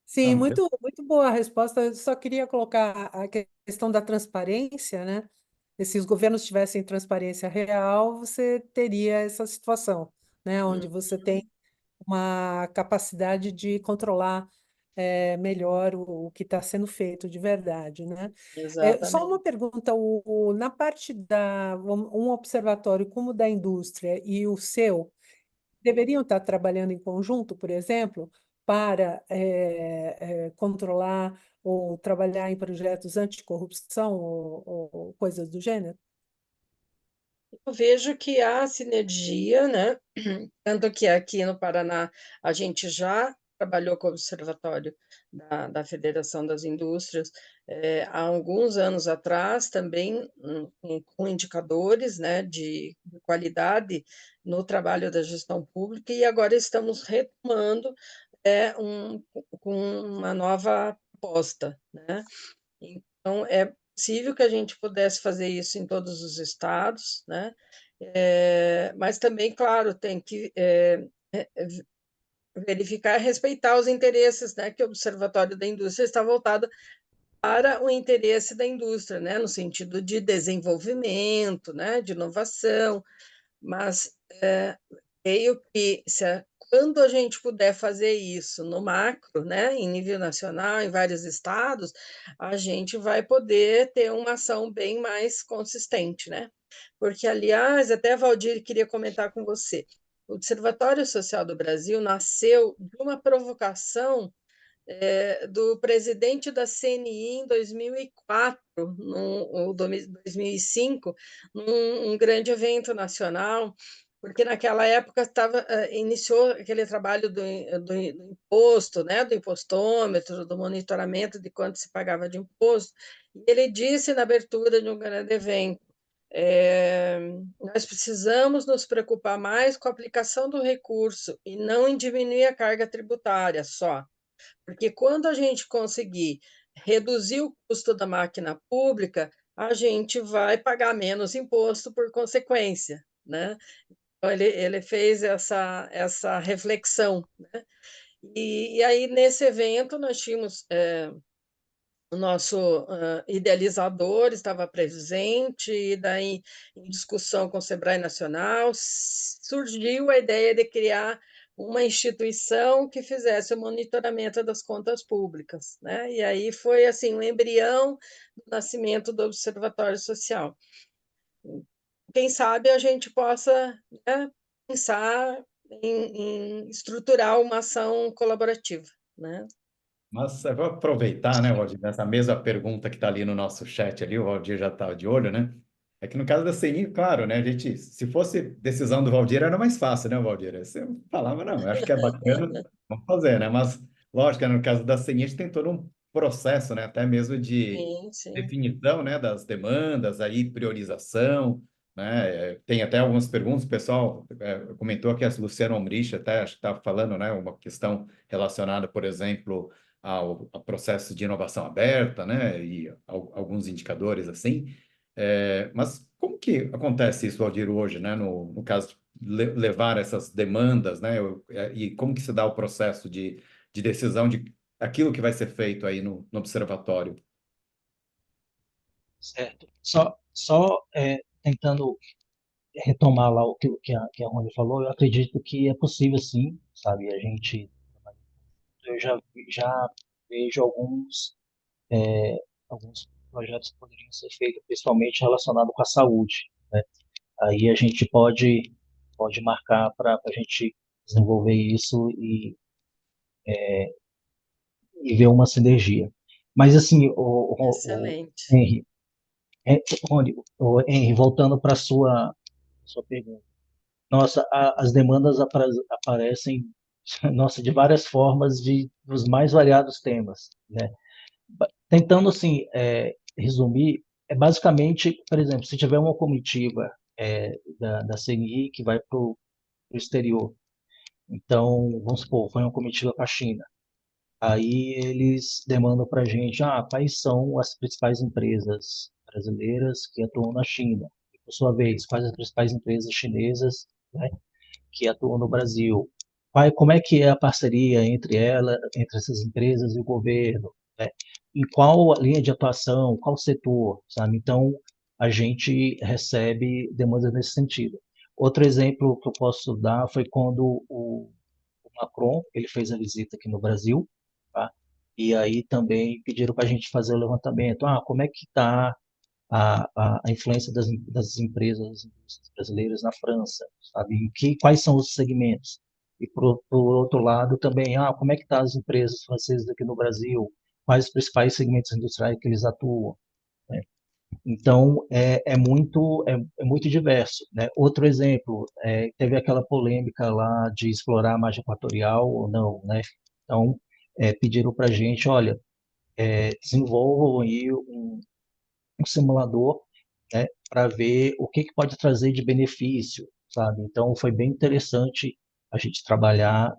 sim, Não, muito, muito boa a resposta. Eu só queria colocar a questão da transparência, né? E se os governos tivessem transparência real, você teria essa situação, né? Onde você tem uma capacidade de controlar melhor o que está sendo feito de verdade, né? Só uma Exatamente. pergunta, na parte um observatório como o da indústria e o seu, deveriam estar trabalhando em conjunto, por exemplo, para controlar ou trabalhar em projetos anticorrupção ou coisas do gênero? Eu vejo que há sinergia, né? Tanto que aqui no Paraná a gente já trabalhou com o Observatório da Federação das Indústrias há alguns anos atrás, também com indicadores, né, de qualidade no trabalho da gestão pública, e agora estamos retomando com uma nova proposta, né? Então, é possível que a gente pudesse fazer isso em todos os estados, né? Mas também, claro, tem que verificar e respeitar os interesses, né? Que o Observatório da Indústria está voltado para o interesse da indústria, né? No sentido de desenvolvimento, né? De inovação, mas creio que quando a gente puder fazer isso no macro, né, em nível nacional, em vários estados, a gente vai poder ter uma ação bem mais consistente, né? Porque, aliás, até Valdir queria comentar com você, o Observatório Social do Brasil nasceu de uma provocação do presidente da CNI em 2004, ou 2005, num grande evento nacional, porque naquela época iniciou aquele trabalho do imposto, né, do impostômetro, do monitoramento de quanto se pagava de imposto, e ele disse na abertura de um grande evento, nós precisamos nos preocupar mais com a aplicação do recurso e não em diminuir a carga tributária só. Porque quando a gente conseguir reduzir o custo da máquina pública, a gente vai pagar menos imposto por consequência, né? Então, ele fez essa reflexão, né? E aí, nesse evento, nós tínhamos o nosso idealizador estava presente, e daí, em discussão com o Sebrae Nacional, surgiu a ideia de criar uma instituição que fizesse o monitoramento das contas públicas, né? E aí foi assim um embrião do nascimento do Observatório Social. Quem sabe a gente possa, né, pensar em estruturar uma ação colaborativa, né? Mas eu vou aproveitar, né, Valdir, essa mesma pergunta que está ali no nosso chat ali, o Valdir já está de olho, né? É que no caso da CNI, claro, né, a gente, se fosse decisão do Valdir, era mais fácil, né, Valdir? Aí você falava, não, eu acho que é bacana, vamos fazer, né? Mas, lógico, né, no caso da CNI, a gente tem todo um processo, né, até mesmo de Sim, sim. definição, né, das demandas, aí priorização, né? Tem até algumas perguntas, o pessoal comentou que a Luciana Omrich até acho que estava falando, né, uma questão relacionada, por exemplo, ao processo de inovação aberta, né, e alguns indicadores assim. Mas como que acontece isso, Aldir, hoje, né? No caso, levar essas demandas, né? E como que se dá o processo de decisão de aquilo que vai ser feito aí no observatório? Certo. Só tentando retomar lá o que a Rony falou, eu acredito que é possível sim, sabe? Eu já vejo alguns projetos que poderiam ser feitos, principalmente relacionados com a saúde, né? Aí a gente pode marcar para a gente desenvolver isso e ver uma sinergia. Mas assim, o Excelente. Henry, Henry, voltando para a sua pergunta. Nossa, as demandas aparecem, nossa, de várias formas, dos mais variados temas, né? Tentando, assim, resumir, é basicamente, por exemplo, se tiver uma comitiva da CNI que vai para o exterior, então, vamos supor, foi uma comitiva para a China, aí eles demandam para a gente, quais são as principais empresas brasileiras que atuam na China? E, por sua vez, quais as principais empresas chinesas, né, que atuam no Brasil? Como é que é a parceria entre essas empresas e o governo, né? Em qual linha de atuação, qual setor, sabe? Então, a gente recebe demandas nesse sentido. Outro exemplo que eu posso dar foi quando o Macron ele fez a visita aqui no Brasil, tá? E aí também pediram para a gente fazer o levantamento. Como é que está a influência das empresas brasileiras na França, sabe? Quais são os segmentos? E, por outro lado, também, como é que estão as empresas francesas aqui no Brasil? Quais os principais segmentos industriais que eles atuam? Né? Então, é muito diverso. Né? Outro exemplo, teve aquela polêmica lá de explorar a margem equatorial ou não. Né? Então, pediram para a gente, olha, desenvolvam aí um simulador, né, para ver o que pode trazer de benefício, sabe? Então, foi bem interessante a gente trabalhar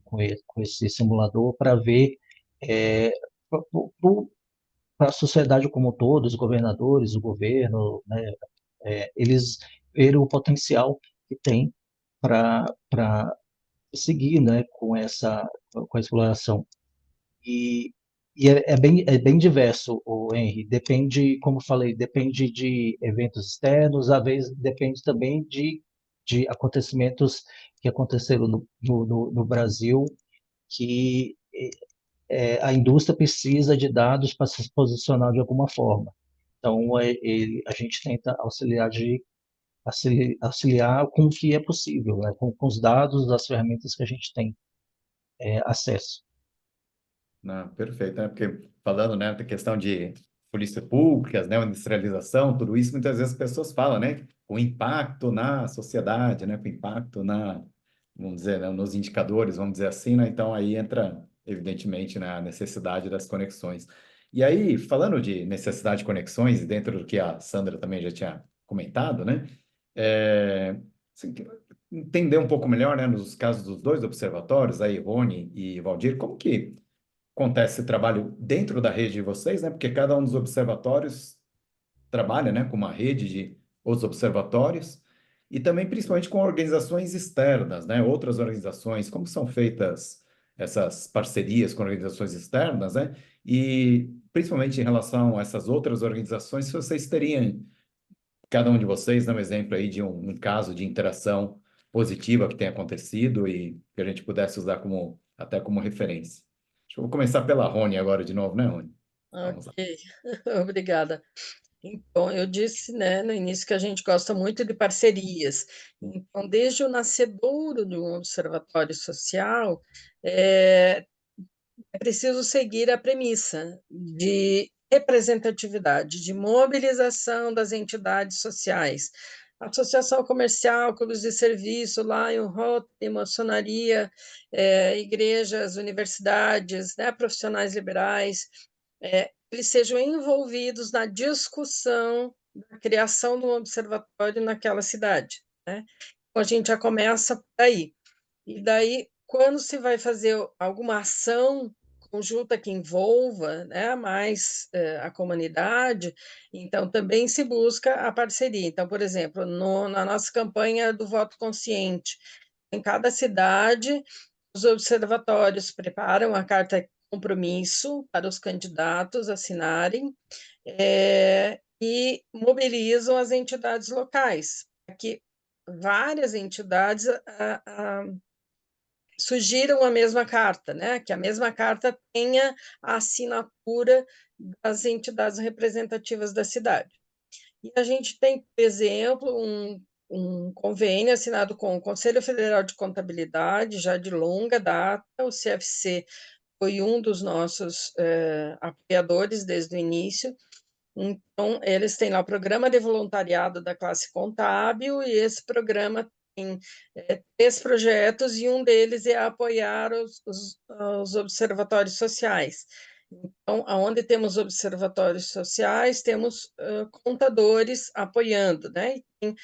com esse simulador para ver para a sociedade como um todo, os governadores, o governo, né, eles verem o potencial que tem para seguir, né, com a exploração. E, é bem diverso, o Henry. Depende, como eu falei, depende de eventos externos, às vezes depende também de acontecimentos que aconteceram no Brasil, que a indústria precisa de dados para se posicionar de alguma forma. Então, a gente tenta auxiliar com o que é possível, né? Com os dados, as ferramentas que a gente tem acesso. Não, perfeito, né? Porque falando, né, da questão de políticas públicas, né, industrialização, tudo isso, muitas vezes as pessoas falam, né, o impacto na sociedade, né, o impacto vamos dizer, né, nos indicadores, vamos dizer assim, né? Então aí entra, evidentemente, né, a necessidade das conexões. E aí, falando de necessidade de conexões, dentro do que a Sandra também já tinha comentado, né, assim, entender um pouco melhor, né, nos casos dos dois observatórios, aí, Rony e Valdir, como que acontece esse trabalho dentro da rede de vocês, né? Porque cada um dos observatórios trabalha, né, com uma rede de outros observatórios e também principalmente com organizações externas, né? Outras organizações, como são feitas essas parcerias com organizações externas, né? E principalmente em relação a essas outras organizações, se vocês teriam, cada um de vocês, né, um exemplo aí de um caso de interação positiva que tenha acontecido e que a gente pudesse usar até como referência. Acho que eu vou começar pela Rony agora de novo, né, Rony? Vamos lá. Ok, obrigada. Então, eu disse, né, no início que a gente gosta muito de parcerias. Então, desde o nascedouro de um observatório social, é preciso seguir a premissa de representatividade, de mobilização das entidades sociais. Associação comercial, clubes de serviço, Lion, Rotary, maçonaria, igrejas, universidades, né, profissionais liberais, eles sejam envolvidos na discussão da criação de um observatório naquela cidade, né? Então, a gente já começa por aí. E daí, quando se vai fazer alguma ação conjunta que envolva, né, mais a comunidade, então também se busca a parceria. Então, por exemplo, na nossa campanha do voto consciente, em cada cidade, os observatórios preparam a carta de compromisso para os candidatos assinarem e mobilizam as entidades locais, para que várias entidades sugiram a mesma carta, né? Que a mesma carta tenha a assinatura das entidades representativas da cidade. E a gente tem, por exemplo, um convênio assinado com o Conselho Federal de Contabilidade, já de longa data. O CFC foi um dos nossos apoiadores desde o início. Então, eles têm lá o programa de voluntariado da classe contábil, e esse programa tem 3 projetos, e um deles é apoiar os observatórios sociais. Então, onde temos observatórios sociais, temos contadores apoiando, né? E tem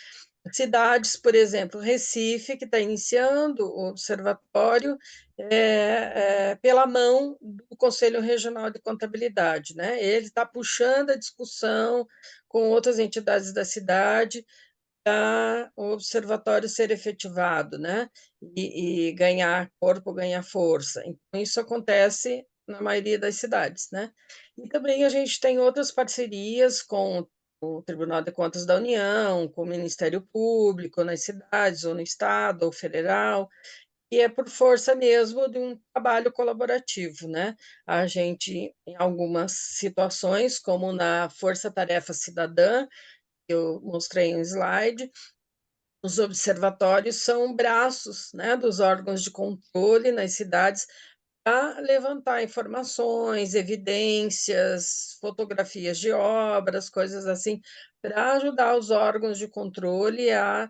cidades, por exemplo, Recife, que está iniciando o observatório pela mão do Conselho Regional de Contabilidade, né? Ele está puxando a discussão com outras entidades da cidade para o observatório ser efetivado, né? E ganhar corpo, ganhar força. Então, isso acontece na maioria das cidades, né? E também a gente tem outras parcerias com o Tribunal de Contas da União, com o Ministério Público, nas cidades, ou no Estado, ou federal, e é por força mesmo de um trabalho colaborativo, né? A gente, em algumas situações, como na Força Tarefa Cidadã, eu mostrei um slide, os observatórios são braços, né, dos órgãos de controle nas cidades para levantar informações, evidências, fotografias de obras, coisas assim, para ajudar os órgãos de controle a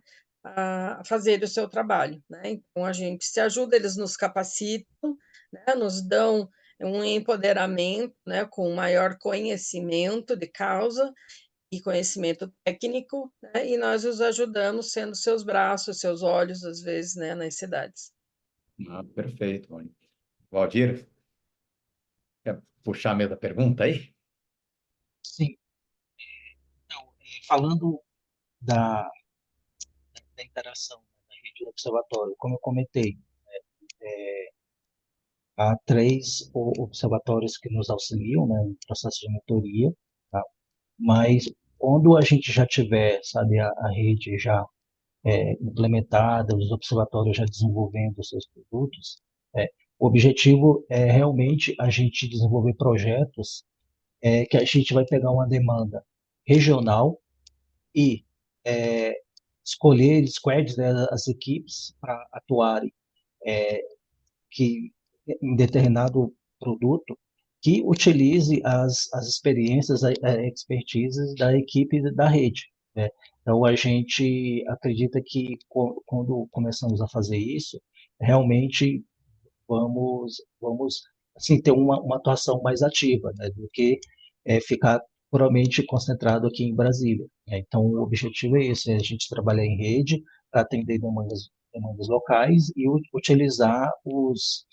fazer o seu trabalho, né? Então, a gente se ajuda, eles nos capacitam, né, nos dão um empoderamento, né, com maior conhecimento de causa e conhecimento técnico, né, e nós os ajudamos sendo seus braços, seus olhos, às vezes, né, nas cidades. Perfeito, Rony. Valdir, quer puxar a mesma pergunta aí? Sim. Então, falando da, da interação na rede do observatório, como eu comentei, há 3 observatórios que nos auxiliam, né, no processo de mentoria, tá? Mas quando a gente já tiver, sabe, a rede já implementada, os observatórios já desenvolvendo os seus produtos, o objetivo é realmente a gente desenvolver projetos que a gente vai pegar uma demanda regional e escolher squads, né, as equipes para atuarem que em determinado produto que utilize as experiências, a expertise da equipe da rede, né? Então, a gente acredita que quando começamos a fazer isso, realmente vamos assim, ter uma atuação mais ativa, né, do que ficar puramente concentrado aqui em Brasília, né? Então, o objetivo é esse, é a gente trabalhar em rede para atender demandas locais e utilizar os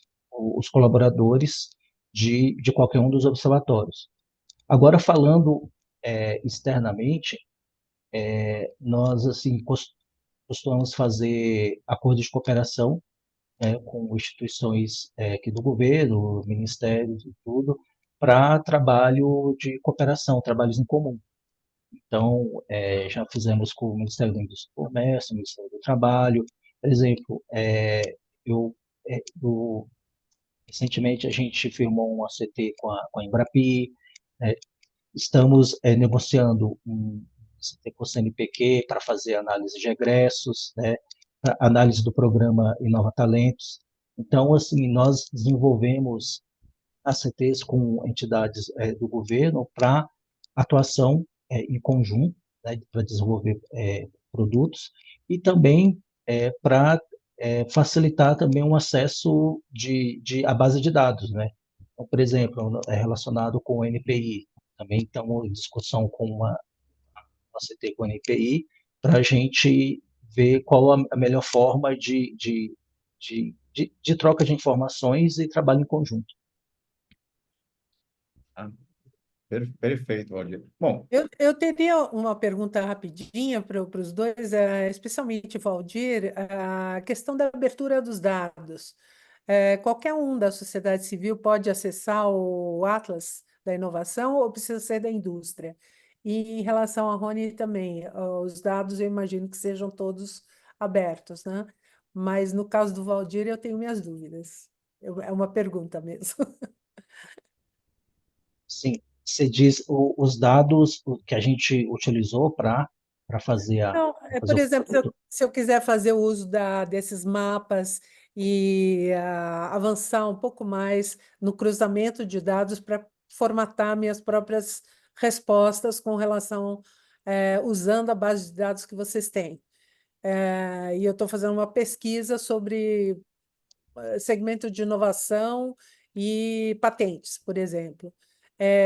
colaboradores de qualquer um dos observatórios. Agora, falando externamente, nós assim costumamos fazer acordos de cooperação, né, com instituições aqui do governo, ministérios e tudo, para trabalho de cooperação, trabalhos em comum. Então, já fizemos com o Ministério da Indústria e Comércio, o Ministério do Trabalho. Por exemplo, recentemente a gente firmou um ACT com a Embrapi, estamos negociando um ACT com o CNPq para fazer análise de egressos, né, análise do programa Inova Talentos. Então, assim, nós desenvolvemos ACTs com entidades do governo para atuação em conjunto, né, para desenvolver produtos e também para facilitar também um acesso à base de dados, né? Então, por exemplo, relacionado com o NPI, também estamos em discussão com uma CT com o NPI para a gente ver qual a melhor forma de troca de informações e trabalho em conjunto. Ah, perfeito, Valdir. Bom, Eu teria uma pergunta rapidinha para os dois, especialmente Valdir, a questão da abertura dos dados. Qualquer um da sociedade civil pode acessar o Atlas da Inovação ou precisa ser da indústria? E em relação à Rony também, os dados eu imagino que sejam todos abertos, né? Mas no caso do Valdir eu tenho minhas dúvidas. É uma pergunta mesmo. Sim, você diz os dados que a gente utilizou para fazer Não, fazer por o exemplo, produto. se eu quiser fazer uso desses mapas e avançar um pouco mais no cruzamento de dados para formatar minhas próprias respostas com relação, usando a base de dados que vocês têm. E eu estou fazendo uma pesquisa sobre segmento de inovação e patentes, por exemplo.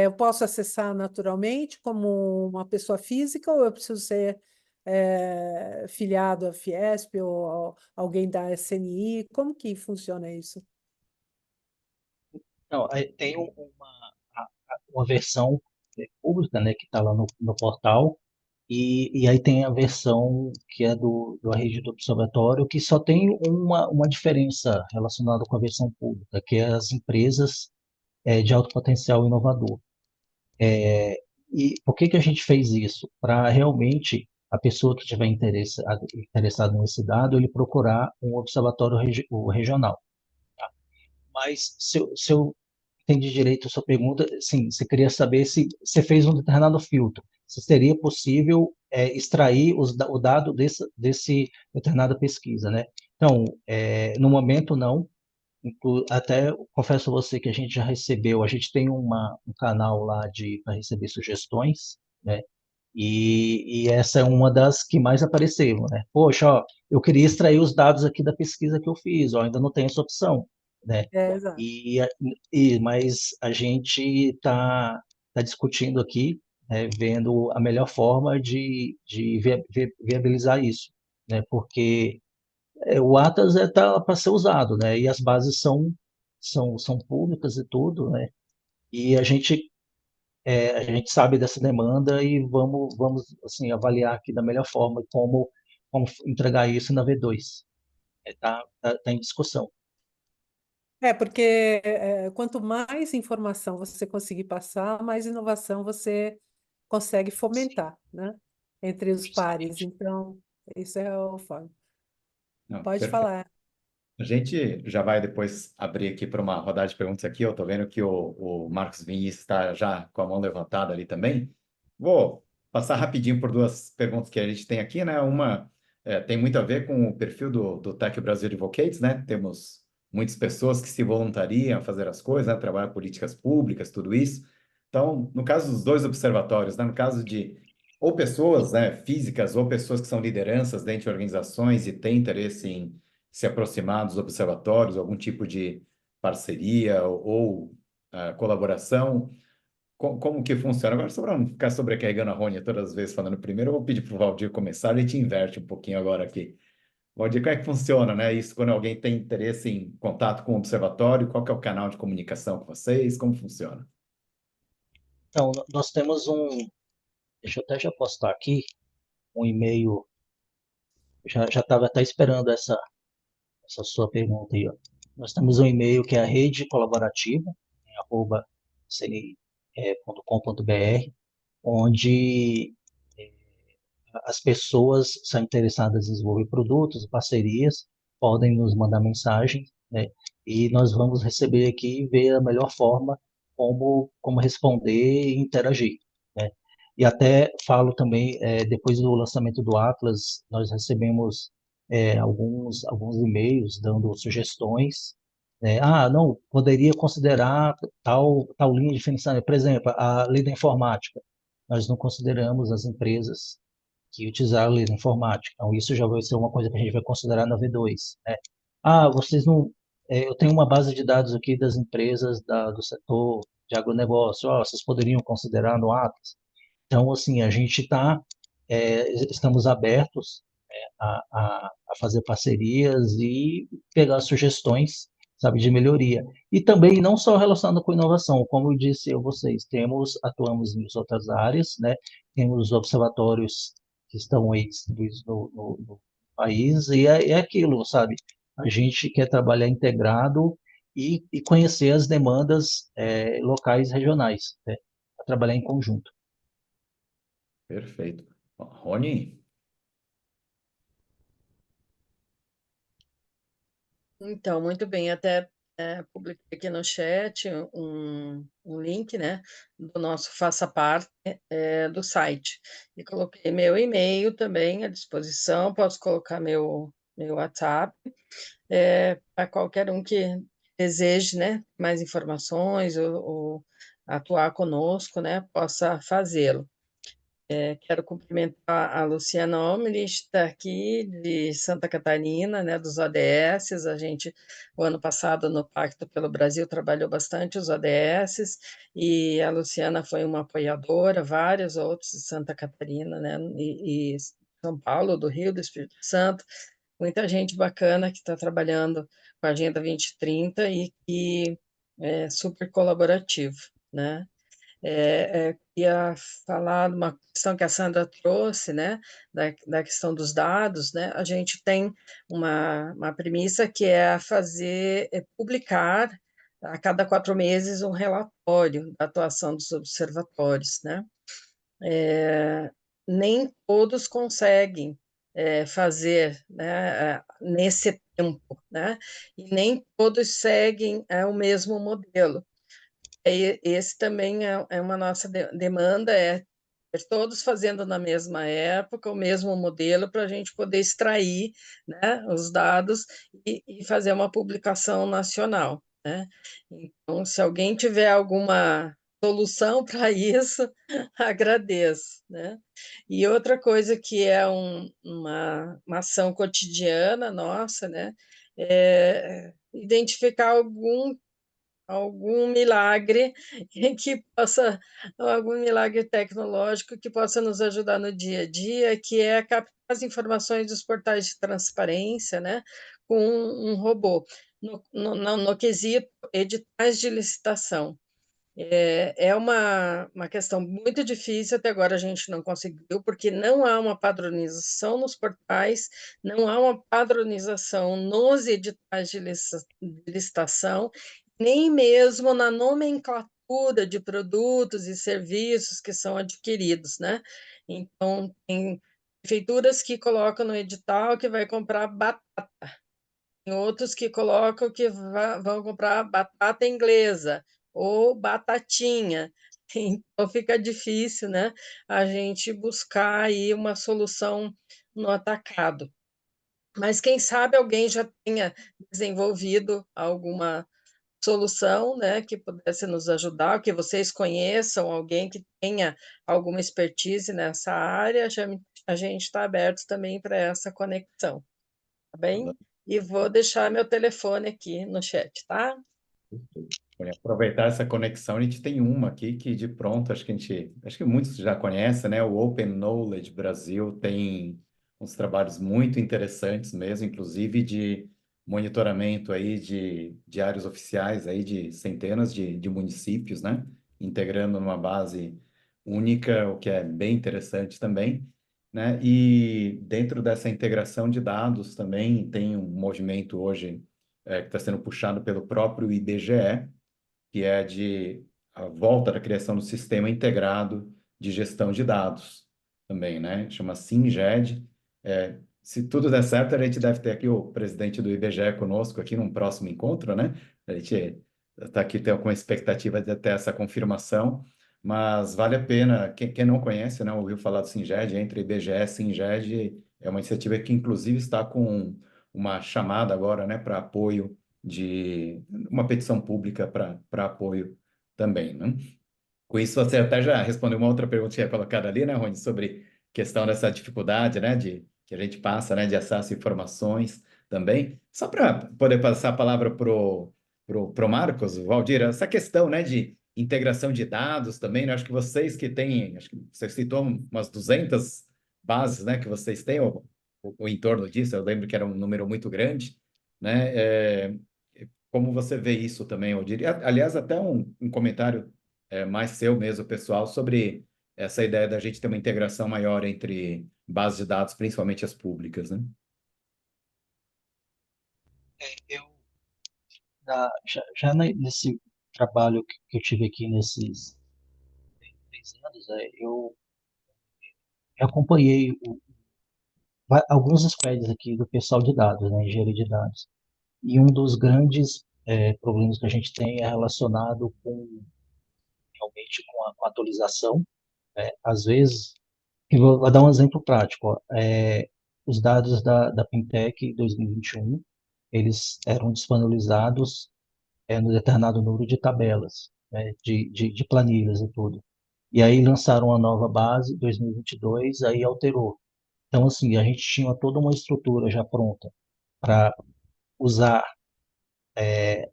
Eu posso acessar naturalmente como uma pessoa física ou eu preciso ser filiado à Fiesp ou alguém da SNI? Como que funciona isso? Não, tem uma versão pública, né, que está lá no portal, e aí tem a versão que é da rede do observatório, que só tem uma diferença relacionada com a versão pública, que é as empresas de alto potencial inovador. E por que a gente fez isso? Para realmente a pessoa que estiver interessada nesse dado, ele procurar um observatório o regional. Mas se eu entendi direito a sua pergunta, sim, você queria saber se você fez um determinado filtro, se seria possível extrair o dado desse determinada pesquisa, né? Então, no momento não, até confesso a você que a gente já recebeu, a gente tem um canal lá para receber sugestões, né? E essa é uma das que mais apareceram, né? Poxa, ó, eu queria extrair os dados aqui da pesquisa que eu fiz, ó, ainda não tem essa opção, né? Exato. E, mas a gente tá discutindo aqui, né, vendo a melhor forma de viabilizar isso, né? Porque o Atlas tá para ser usado, né? E as bases são públicas e tudo, né? E a gente sabe dessa demanda e vamos assim, avaliar aqui da melhor forma como entregar isso na V2. Tá em discussão. Porque quanto mais informação você conseguir passar, mais inovação você consegue Sim, fomentar, né? Entre os pares. justamente. Então, isso é o foco. não, Pode perfeito. falar. A gente já vai depois abrir aqui para uma rodada de perguntas aqui. Eu estou vendo que o Marcos Vinícius está já com a mão levantada ali também. Vou passar rapidinho por duas perguntas que a gente tem aqui, né? Uma tem muito a ver com o perfil do Tech Brasil Advocates, né? Temos muitas pessoas que se voluntariam a fazer as coisas, né? Trabalhar políticas públicas, tudo isso. Então, no caso dos dois observatórios, né? No caso de ou pessoas, né, físicas ou pessoas que são lideranças dentro de organizações e têm interesse em se aproximar dos observatórios, algum tipo de parceria ou colaboração? Como que funciona? Agora, só para não ficar sobrecarregando a Rony todas as vezes falando primeiro, eu vou pedir para o Valdir começar, ele te inverte um pouquinho agora aqui. Valdir, como é que funciona, né? Isso quando alguém tem interesse em contato com o observatório, qual que é o canal de comunicação com vocês? Como funciona? Então, nós temos deixa eu até já postar aqui, um e-mail, já estava até esperando essa sua pergunta aí, ó. Nós temos um e-mail que é a rede colaborativa, né, @cni.com.br, onde as pessoas que são interessadas em desenvolver produtos e parcerias podem nos mandar mensagem, né? E nós vamos receber aqui e ver a melhor forma como responder e interagir, né? E até falo também, depois do lançamento do Atlas, nós recebemos alguns e-mails dando sugestões Não, poderia considerar tal linha de financiamento. Por exemplo, a lei da informática. Nós não consideramos as empresas que utilizaram a lei da informática. Então, isso já vai ser uma coisa que a gente vai considerar na V2, né? Vocês não... eu tenho uma base de dados aqui das empresas do setor de agronegócio. Vocês poderiam considerar no Atlas? Então, assim, estamos abertos a fazer parcerias e pegar sugestões, sabe, de melhoria. E também não só relacionado com inovação, como eu disse a vocês, atuamos em outras áreas, né? Temos observatórios que estão aí distribuídos no país, e é aquilo, sabe? A gente quer trabalhar integrado e conhecer as demandas locais e regionais, né? Para trabalhar em conjunto. Perfeito. Rony? Então, muito bem, até publiquei aqui no chat um link, né, do nosso Faça Parte do site. E coloquei meu e-mail também à disposição, posso colocar meu WhatsApp, para qualquer um que deseje, né, mais informações ou atuar conosco, né, possa fazê-lo. Quero cumprimentar a Luciana Omrich, está aqui de Santa Catarina, né, dos ODS. A gente, o ano passado, no Pacto pelo Brasil, trabalhou bastante os ODS, e a Luciana foi uma apoiadora, vários outros de Santa Catarina, né, e São Paulo, do Rio, do Espírito Santo. Muita gente bacana que está trabalhando com a Agenda 2030 e que é super colaborativo, né? Queria falar de uma questão que a Sandra trouxe, né, da questão dos dados, né. A gente tem uma premissa que é publicar a cada 4 meses um relatório da atuação dos observatórios, né. Nem todos conseguem fazer, né, nesse tempo, né, e nem todos seguem o mesmo modelo. Esse também é uma nossa demanda, todos fazendo na mesma época, o mesmo modelo, para a gente poder extrair, né, os dados e fazer uma publicação nacional, né? Então, se alguém tiver alguma solução para isso, agradeço, né? E outra coisa que é uma ação cotidiana nossa, né, é identificar algum milagre algum milagre tecnológico que possa nos ajudar no dia a dia, que é captar as informações dos portais de transparência, né, com um robô, no quesito editais de licitação. É uma questão muito difícil, até agora a gente não conseguiu, porque não há uma padronização nos portais, não há uma padronização nos editais de licitação, nem mesmo na nomenclatura de produtos e serviços que são adquiridos, né? Então, tem prefeituras que colocam no edital que vai comprar batata, tem outros que colocam que vão comprar batata inglesa ou batatinha. Então fica difícil, né, a gente buscar aí uma solução no atacado. Mas quem sabe alguém já tenha desenvolvido alguma solução, né, que pudesse nos ajudar, que vocês conheçam alguém que tenha alguma expertise nessa área, a gente está aberto também para essa conexão, tá bem? E vou deixar meu telefone aqui no chat, tá? Vou aproveitar essa conexão, a gente tem uma aqui que de pronto, acho que muitos já conhecem, né? O Open Knowledge Brasil tem uns trabalhos muito interessantes mesmo, inclusive de monitoramento aí de áreas oficiais aí de centenas de municípios, né? Integrando numa base única, o que é bem interessante também, né? E dentro dessa integração de dados também tem um movimento hoje que está sendo puxado pelo próprio IBGE, que é a volta da criação do Sistema Integrado de Gestão de Dados também, né? Chama SINGED. Se tudo der certo, a gente deve ter aqui o presidente do IBGE conosco aqui num próximo encontro, né? A gente está aqui com a expectativa de ter essa confirmação, mas vale a pena, quem não conhece, né, ouviu falar do SINGED, entre IBGE e SINGED, é uma iniciativa que inclusive está com uma chamada agora, né, para apoio de uma petição pública para apoio também, né? Com isso, você até já respondeu uma outra pergunta que tinha colocado ali, né, Rony, sobre questão dessa dificuldade, né, que a gente passa, né, de acesso a informações também. Só para poder passar a palavra pro Marcos, Valdir, essa questão, né, de integração de dados também, né, acho que vocês que têm, acho que você citou umas 200 bases, né, que vocês têm, ou em torno disso, eu lembro que era um número muito grande, né, como você vê isso também, eu diria, aliás, até um comentário mais seu mesmo, pessoal, sobre essa ideia da gente ter uma integração maior entre bases de dados, principalmente as públicas, né? Eu, nesse trabalho que eu tive aqui nesses 3 anos, eu acompanhei alguns squads aqui do pessoal de dados, né, engenharia de dados. E um dos grandes problemas que a gente tem é relacionado realmente com a atualização. Às vezes, eu vou dar um exemplo prático. Ó. Os dados da Pintec 2021, eles eram disponibilizados no determinado número de tabelas, né, de planilhas e tudo. E aí lançaram uma nova base, 2022, aí alterou. Então, assim, a gente tinha toda uma estrutura já pronta para usar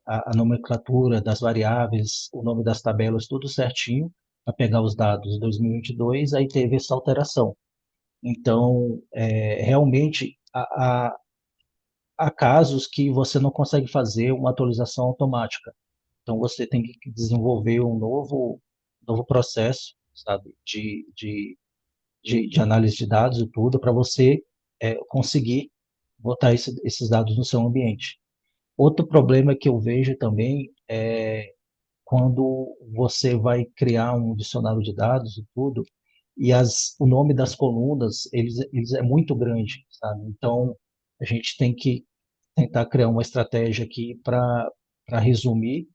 a nomenclatura das variáveis, o nome das tabelas, tudo certinho, para pegar os dados de 2022, aí teve essa alteração. Então, realmente, há casos que você não consegue fazer uma atualização automática. Então, você tem que desenvolver um novo processo, sabe, de análise de dados e tudo, para você conseguir botar esses dados no seu ambiente. Outro problema que eu vejo também é quando você vai criar um dicionário de dados e tudo, e o nome das colunas, eles é muito grande, sabe? Então, a gente tem que tentar criar uma estratégia aqui para resumir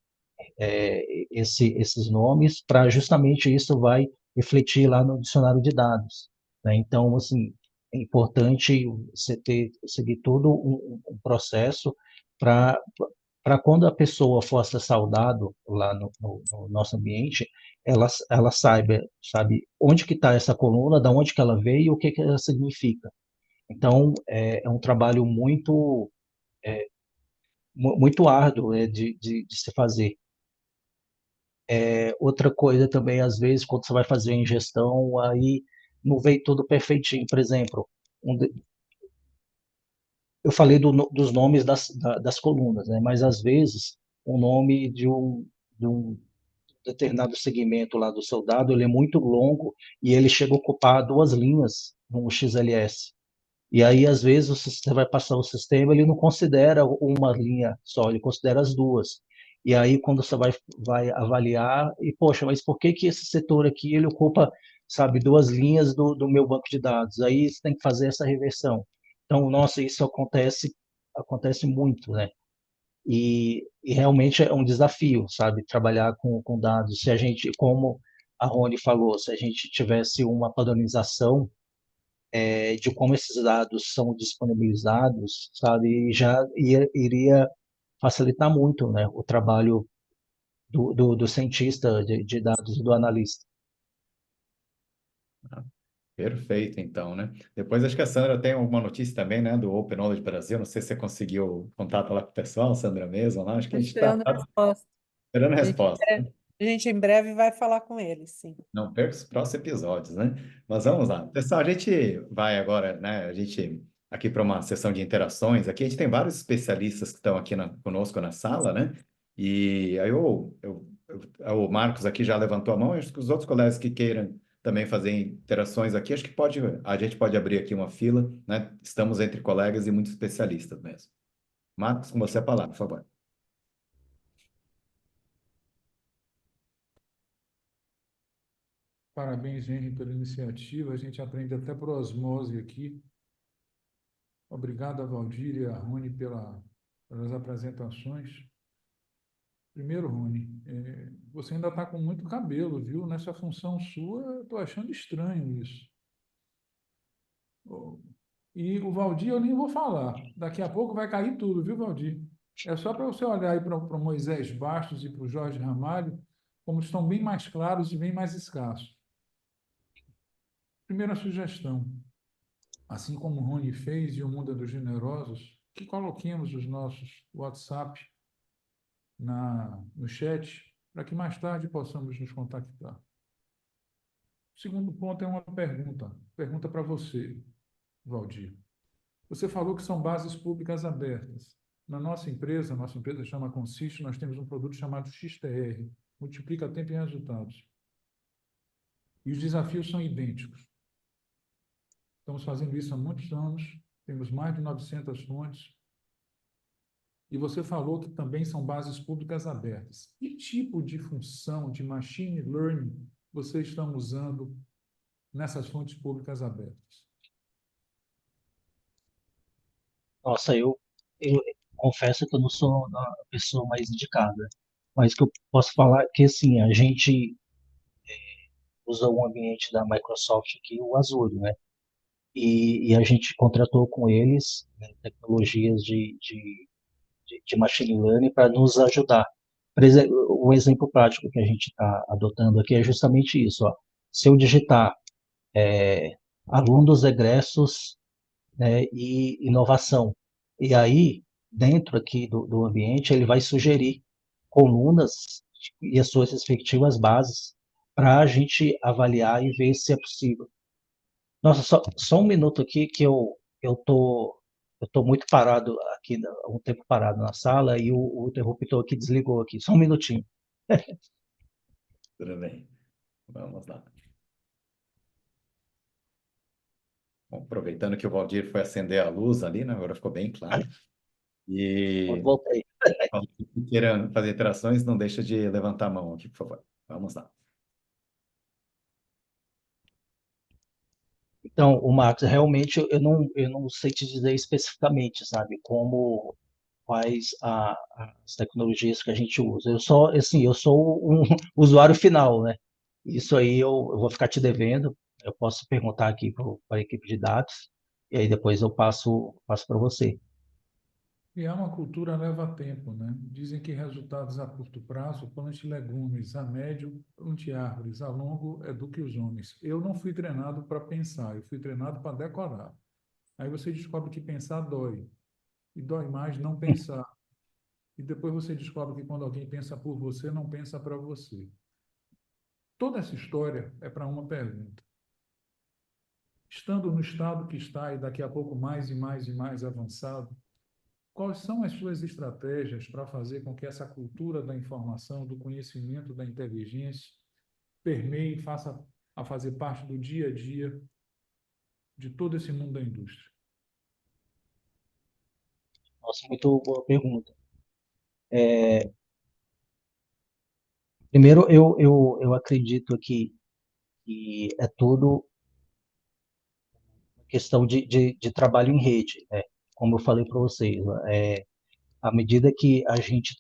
esses nomes, para justamente isso vai refletir lá no dicionário de dados, né? Então, assim, é importante você seguir todo um processo para quando a pessoa for acessar o dado lá no nosso ambiente, ela sabe onde que está essa coluna, da onde que ela veio e o que que ela significa. Então, é um trabalho muito árduo de se fazer. Outra coisa também, às vezes, quando você vai fazer a ingestão, aí não veio tudo perfeitinho. Por exemplo, eu falei dos nomes das colunas, né? Mas às vezes o nome de um determinado segmento lá do seu dado, ele é muito longo e ele chega a ocupar 2 linhas no XLS. E aí, às vezes, você vai passar o sistema, ele não considera uma linha só, ele considera as duas. E aí, quando você vai avaliar, e, poxa, mas por que que esse setor aqui, ele ocupa, sabe, 2 linhas do meu banco de dados? Aí você tem que fazer essa reversão. Então, nossa, isso acontece muito, né? E realmente é um desafio, sabe, trabalhar com dados. Se a gente, como a Rony falou, se a gente tivesse uma padronização de como esses dados são disponibilizados, sabe, já iria facilitar muito, né, o trabalho do cientista de dados, do analista. Perfeito, então, né? Depois acho que a Sandra tem alguma notícia também, né, do Open Knowledge Brasil. Não sei se você conseguiu contato lá com o pessoal, Sandra mesmo lá. Acho que a Estou gente está esperando a resposta. esperando a A gente, resposta. a gente em breve vai falar com eles, sim. Não perca os próximos episódios, né? Mas vamos lá. Pessoal, a gente vai agora, né? A gente aqui para uma sessão de interações. Aqui a gente tem vários especialistas que estão aqui conosco na sala, né? E aí o Marcos aqui já levantou a mão. Acho que os outros colegas que queiram também fazer interações aqui, acho que a gente pode abrir aqui uma fila, né? Estamos entre colegas e muitos especialistas mesmo. Marcos, com você a palavra, por favor. Parabéns, Henry, pela iniciativa. A gente aprende até por osmose aqui. Obrigado a Valdir e a Rony pelas apresentações. Primeiro, Rony, você ainda está com muito cabelo, viu? Nessa função sua, estou achando estranho isso. E o Valdir eu nem vou falar. Daqui a pouco vai cair tudo, viu, Valdir? É só para você olhar aí para o Moisés Bastos e para o Jorge Ramalho, como estão bem mais claros e bem mais escassos. Primeira sugestão, assim como o Rony fez e o Mundo é dos Generosos, que coloquemos os nossos WhatsApp no chat, para que mais tarde possamos nos contactar. O segundo ponto é uma pergunta para você, Valdir. Você falou que são bases públicas abertas. Na nossa empresa chama Consiste, nós temos um produto chamado XTR, multiplica tempo e resultados. E os desafios são idênticos. Estamos fazendo isso há muitos anos, temos mais de 900 fontes. E você falou que também são bases públicas abertas. Que tipo de função de machine learning vocês estão usando nessas fontes públicas abertas? Nossa, eu confesso que eu não sou a pessoa mais indicada, mas que eu posso falar que assim, a gente usa o ambiente da Microsoft aqui, o Azure, né? E a gente contratou com eles, né, tecnologias de machine learning para nos ajudar. O exemplo prático que a gente está adotando aqui é justamente isso. Ó. Se eu digitar alunos egressos, né, e inovação, e aí, dentro aqui do ambiente, ele vai sugerir colunas e as suas respectivas bases para a gente avaliar e ver se é possível. Nossa, só um minuto aqui que eu tô muito parado aqui, um tempo parado na sala e o interruptor aqui desligou aqui. Só um minutinho. Tudo bem. Vamos lá. Bom, aproveitando que o Valdir foi acender a luz ali, né? Agora ficou bem claro. E Voltei. quem queira fazer interações, não deixa de levantar a mão aqui, por favor. Vamos lá. Então, o Marcos, realmente eu não sei te dizer especificamente, sabe, quais as tecnologias que a gente usa. Eu sou um usuário final, né? Isso aí eu vou ficar te devendo. Eu posso perguntar aqui para a equipe de dados e aí depois eu passo para você. Criar uma cultura leva tempo, né? Dizem que resultados a curto prazo, plante legumes, a médio, plante árvores, a longo, eduque os homens. Eu não fui treinado para pensar, eu fui treinado para decorar. Aí você descobre que pensar dói, e dói mais não pensar. E depois você descobre que quando alguém pensa por você, não pensa para você. Toda essa história é para uma pergunta. Estando no estado que está e daqui a pouco mais e mais e mais avançado, quais são as suas estratégias para fazer com que essa cultura da informação, do conhecimento, da inteligência permeie e faça a fazer parte do dia a dia de todo esse mundo da indústria? Nossa, muito boa pergunta. Primeiro, eu acredito que é tudo questão de trabalho em rede, né? Como eu falei para vocês, à medida que a gente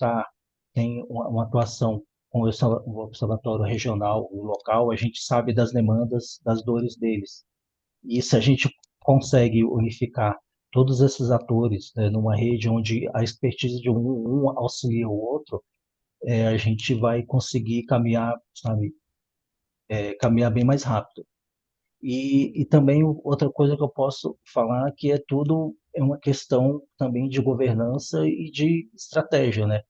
tem uma atuação com o observatório regional, o local, a gente sabe das demandas, das dores deles. E se a gente consegue unificar todos esses atores, né, numa rede onde a expertise de um auxilia o outro, a gente vai conseguir caminhar, sabe, caminhar bem mais rápido. E também outra coisa que eu posso falar que é uma questão também de governança e de estratégia, né?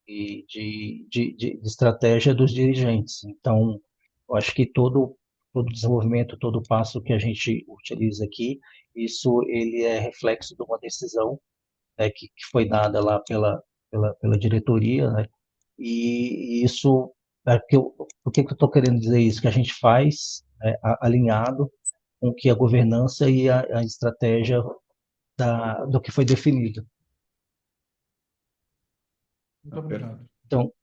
E de estratégia dos dirigentes. Então, eu acho que todo desenvolvimento, todo passo que a gente utiliza aqui, isso ele é reflexo de uma decisão, né, que foi dada lá pela diretoria, né? E isso, por que que eu estou querendo dizer isso? Que a gente faz alinhado com que a governança e a estratégia do que foi definido. Muito obrigado. Então,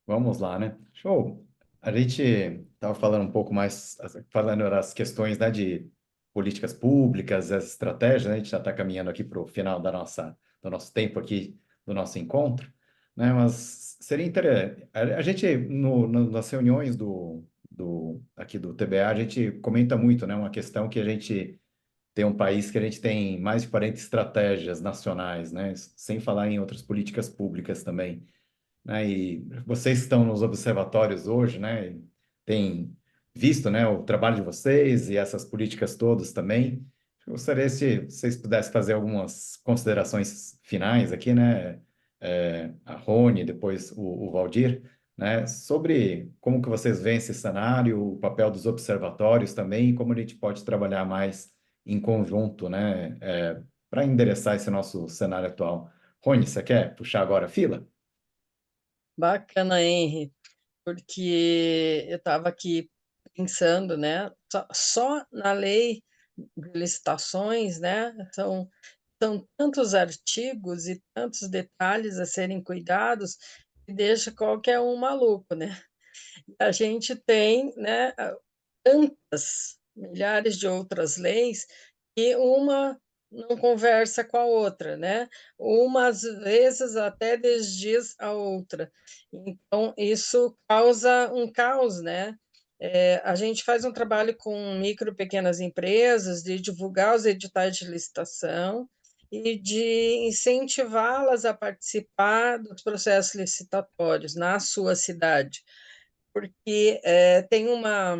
Vamos lá, né? Show! A gente estava falando um pouco mais, falando das questões, né, de políticas públicas, as estratégias, né? A gente já está caminhando aqui para o final do nosso tempo aqui, do nosso encontro, né? Mas seria interessante, a gente, nas reuniões aqui do TBA, a gente comenta muito, né? Uma questão que a gente tem um país que a gente tem mais de 40 estratégias nacionais, né? Sem falar em outras políticas públicas também, né? E vocês estão nos observatórios hoje, né? E tem visto, né, o trabalho de vocês e essas políticas todas também. Eu gostaria se vocês pudessem fazer algumas considerações finais aqui, né? A Rony, depois o Valdir, né? Sobre como que vocês veem esse cenário, o papel dos observatórios também, e como a gente pode trabalhar mais em conjunto, né? Para endereçar esse nosso cenário atual. Rony, você quer puxar agora a fila? Bacana, Henry, porque eu estava aqui pensando, né? Só na lei de licitações, né? São tantos artigos e tantos detalhes a serem cuidados que deixa qualquer um maluco, né? A gente tem, né, tantas milhares de outras leis e uma não conversa com a outra, né? Uma às vezes até desdiz a outra. Então isso causa um caos, né? A gente faz um trabalho com micro e pequenas empresas de divulgar os editais de licitação e de incentivá-las a participar dos processos licitatórios na sua cidade, porque tem uma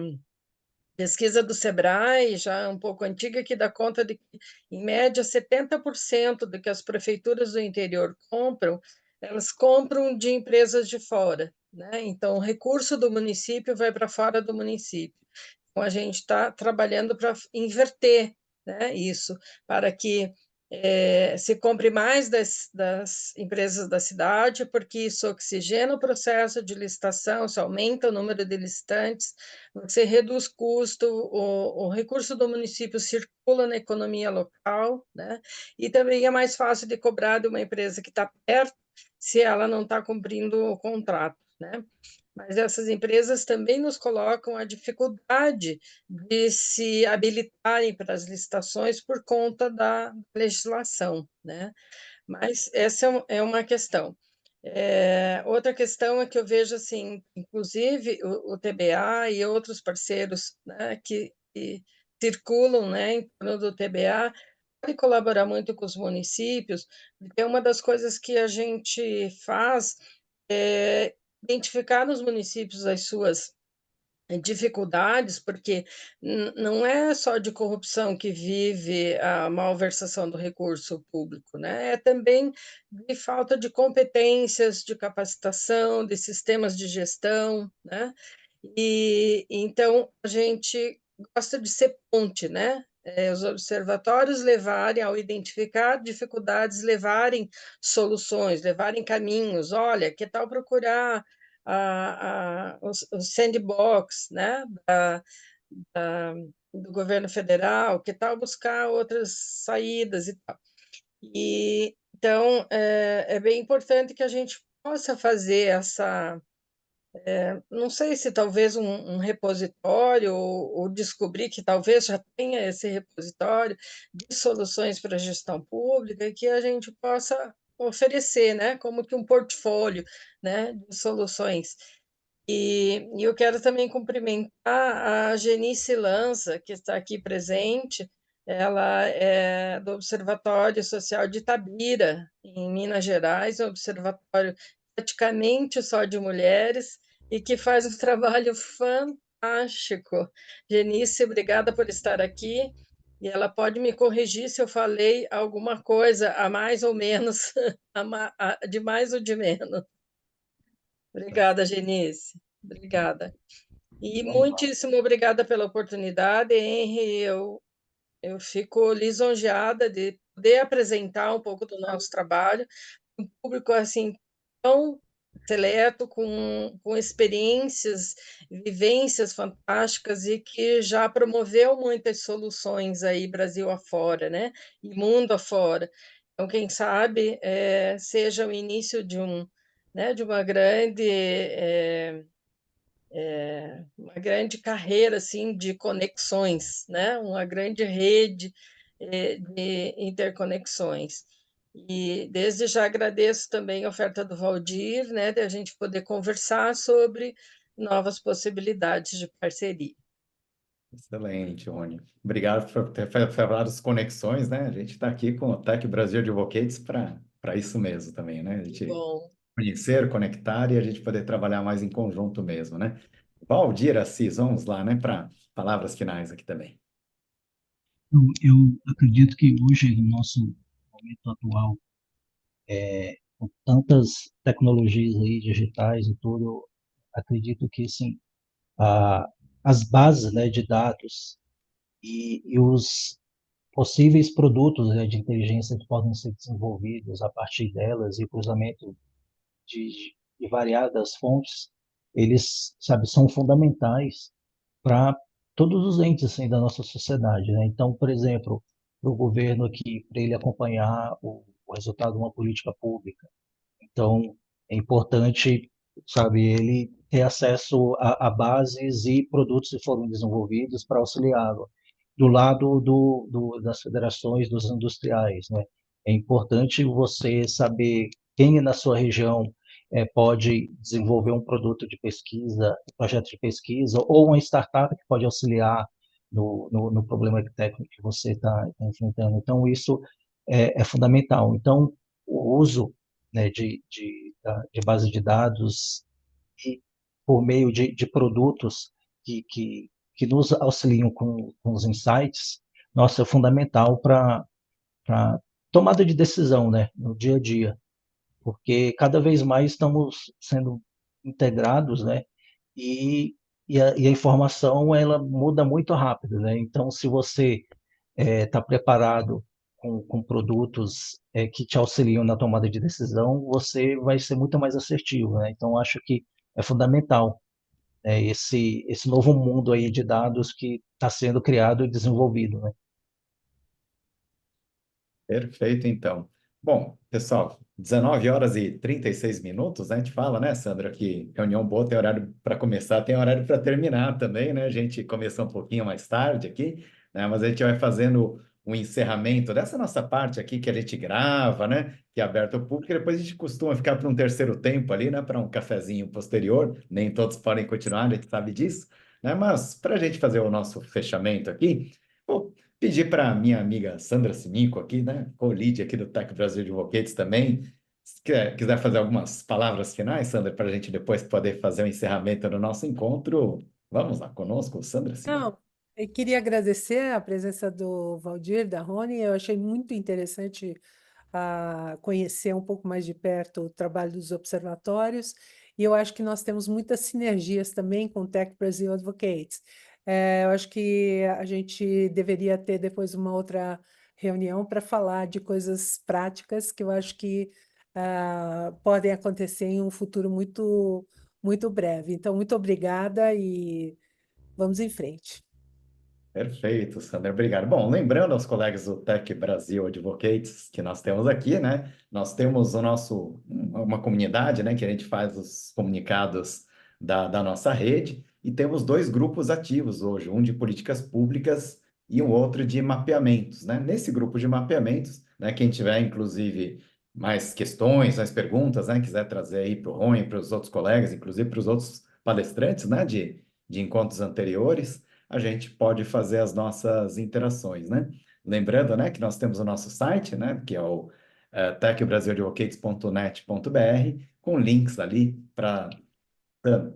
pesquisa do Sebrae, já um pouco antiga, que dá conta de que, em média, 70% do que as prefeituras do interior compram, elas compram de empresas de fora, né? Então, o recurso do município vai para fora do município. Então, a gente está trabalhando para inverter, né, isso, para que se compre mais das empresas da cidade, porque isso oxigena o processo de licitação, isso aumenta o número de licitantes, você reduz custo, o recurso do município circula na economia local, né? E também é mais fácil de cobrar de uma empresa que está perto, se ela não está cumprindo o contrato, né? Mas essas empresas também nos colocam a dificuldade de se habilitarem para as licitações por conta da legislação, né? Mas essa é uma questão. Outra questão é que eu vejo, assim, inclusive o TBA e outros parceiros, né, que circulam, né, em torno do TBA, pode colaborar muito com os municípios, porque uma das coisas que a gente faz é identificar nos municípios as suas dificuldades, porque não é só de corrupção que vive a malversação do recurso público, né? É também de falta de competências, de capacitação, de sistemas de gestão, né? E então a gente gosta de ser ponte, né? Os observatórios levarem, ao identificar dificuldades, levarem soluções, levarem caminhos. Olha, que tal procurar o sandbox, né, da, do governo federal, que tal buscar outras saídas e tal. E, então, é bem importante que a gente possa fazer essa, não sei se talvez um repositório, ou descobrir que talvez já tenha esse repositório de soluções para a gestão pública, e que a gente possa oferecer, né, como que um portfólio, né, de soluções. E eu quero também cumprimentar a Genice Lanza, que está aqui presente. Ela é do Observatório Social de Itabira, em Minas Gerais, um observatório praticamente só de mulheres, e que faz um trabalho fantástico. Genice, obrigada por estar aqui. E ela pode me corrigir se eu falei alguma coisa a mais ou menos, de mais ou de menos. Obrigada, Genice. Obrigada. E Vamos lá. muitíssimo obrigada pela oportunidade, Henry. Eu fico lisonjeada de poder apresentar um pouco do nosso trabalho, um público assim tão seleto, com experiências, vivências fantásticas e que já promoveu muitas soluções aí Brasil afora, né? E mundo afora. Então, quem sabe seja o início de né, de uma grande carreira assim de conexões, né? Uma grande rede de interconexões. E desde já agradeço também a oferta do Valdir, né, de a gente poder conversar sobre novas possibilidades de parceria. Excelente, Rony. Obrigado por ter falado das conexões, né? A gente está aqui com o Tech Brasil Advocates para isso mesmo também, né? A gente Bom, conhecer, conectar e a gente poder trabalhar mais em conjunto mesmo, né? Valdir, Assis, vamos lá, né? Para palavras finais aqui também. Eu acredito que hoje, no nosso momento atual, com tantas tecnologias aí digitais e tudo, eu acredito que sim, a, as bases, né, de dados e os possíveis produtos, né, de inteligência que podem ser desenvolvidos a partir delas e o cruzamento de variadas fontes, eles, sabe, são fundamentais para todos os entes assim, da nossa sociedade, né? Então, por exemplo, para o governo aqui, para ele acompanhar o resultado de uma política pública. Então, é importante, sabe, ele ter acesso a bases e produtos que foram desenvolvidos para auxiliá-lo. Do lado das federações dos industriais, né? É importante você saber quem na sua região pode desenvolver um produto de pesquisa, um projeto de pesquisa, ou uma startup que pode auxiliar no problema técnico que você está enfrentando. Então, isso é fundamental. Então, o uso, né, de base de dados e por meio de produtos que nos auxiliam com os insights, nossa, é fundamental para tomada de decisão, né, no dia a dia, porque cada vez mais estamos sendo integrados, né, e, e a informação ela muda muito rápido, né, então se você está preparado com produtos que te auxiliam na tomada de decisão, você vai ser muito mais assertivo, né? Então, acho que é fundamental esse novo mundo aí de dados que está sendo criado e desenvolvido, né? Perfeito, então. Bom, pessoal, 19 horas e 36 minutos, né? A gente fala, né, Sandra, que reunião boa tem horário para começar, tem horário para terminar também, né? A gente começou um pouquinho mais tarde aqui, né? Mas a gente vai fazendo um encerramento dessa nossa parte aqui que a gente grava, né? Que é aberto ao público, e depois a gente costuma ficar para um terceiro tempo ali, né? Para um cafezinho posterior. Nem todos podem continuar, a gente sabe disso, né? Mas para a gente fazer o nosso fechamento aqui. Pedir para a minha amiga Sandra Sinico aqui, né, co-lead aqui do Tech Brasil Advocates também, se quiser fazer algumas palavras finais, Sandra, para a gente depois poder fazer o encerramento do nosso encontro. Vamos lá conosco, Sandra Sinico. Não, eu queria agradecer a presença do Valdir, da Rony. Eu achei muito interessante conhecer um pouco mais de perto o trabalho dos observatórios, e eu acho que nós temos muitas sinergias também com o Tech Brasil Advocates. Eu acho que a gente deveria ter depois uma outra reunião para falar de coisas práticas que eu acho que podem acontecer em um futuro muito, muito breve. Então, muito obrigada e vamos em frente. Perfeito, Sandra, obrigado. Bom, lembrando aos colegas do Tech Brasil Advocates que nós temos aqui, né? Nós temos uma comunidade, né? Que a gente faz os comunicados da nossa rede e temos dois grupos ativos hoje, um de políticas públicas e um outro de mapeamentos, né? Nesse grupo de mapeamentos, né? Quem tiver, inclusive, mais questões, mais perguntas, né? Quiser trazer aí para o Rony, para os outros colegas, inclusive para os outros palestrantes, né? De encontros anteriores, a gente pode fazer as nossas interações, né? Lembrando, né, que nós temos o nosso site, né, que é o techbraziladvocates.net.br, com links ali para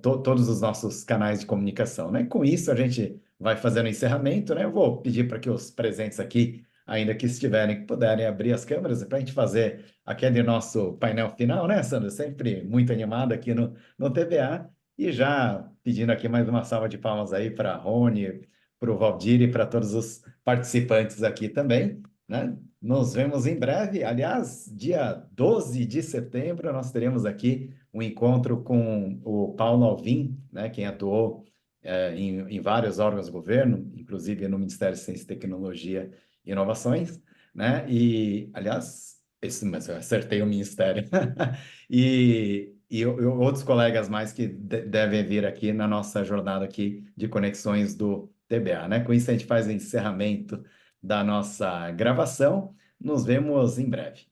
todos os nossos canais de comunicação, né? Com isso, a gente vai fazendo o encerramento, né? Eu vou pedir para que os presentes aqui, ainda que estiverem, puderem abrir as câmeras para a gente fazer aquele nosso painel final, né, Sandra? Sempre muito animado aqui no TBA. E já pedindo aqui mais uma salva de palmas aí para a Rony, para o Valdir e para todos os participantes aqui também, né? Nos vemos em breve. Aliás, dia 12 de setembro, nós teremos aqui um encontro com o Paulo Alvim, né, quem atuou em vários órgãos do governo, inclusive no Ministério de Ciência, Tecnologia e Inovações, né? E, aliás, mas eu acertei o ministério. E outros colegas mais que devem vir aqui na nossa jornada aqui de conexões do TBA, né? Com isso, a gente faz o encerramento da nossa gravação. Nos vemos em breve.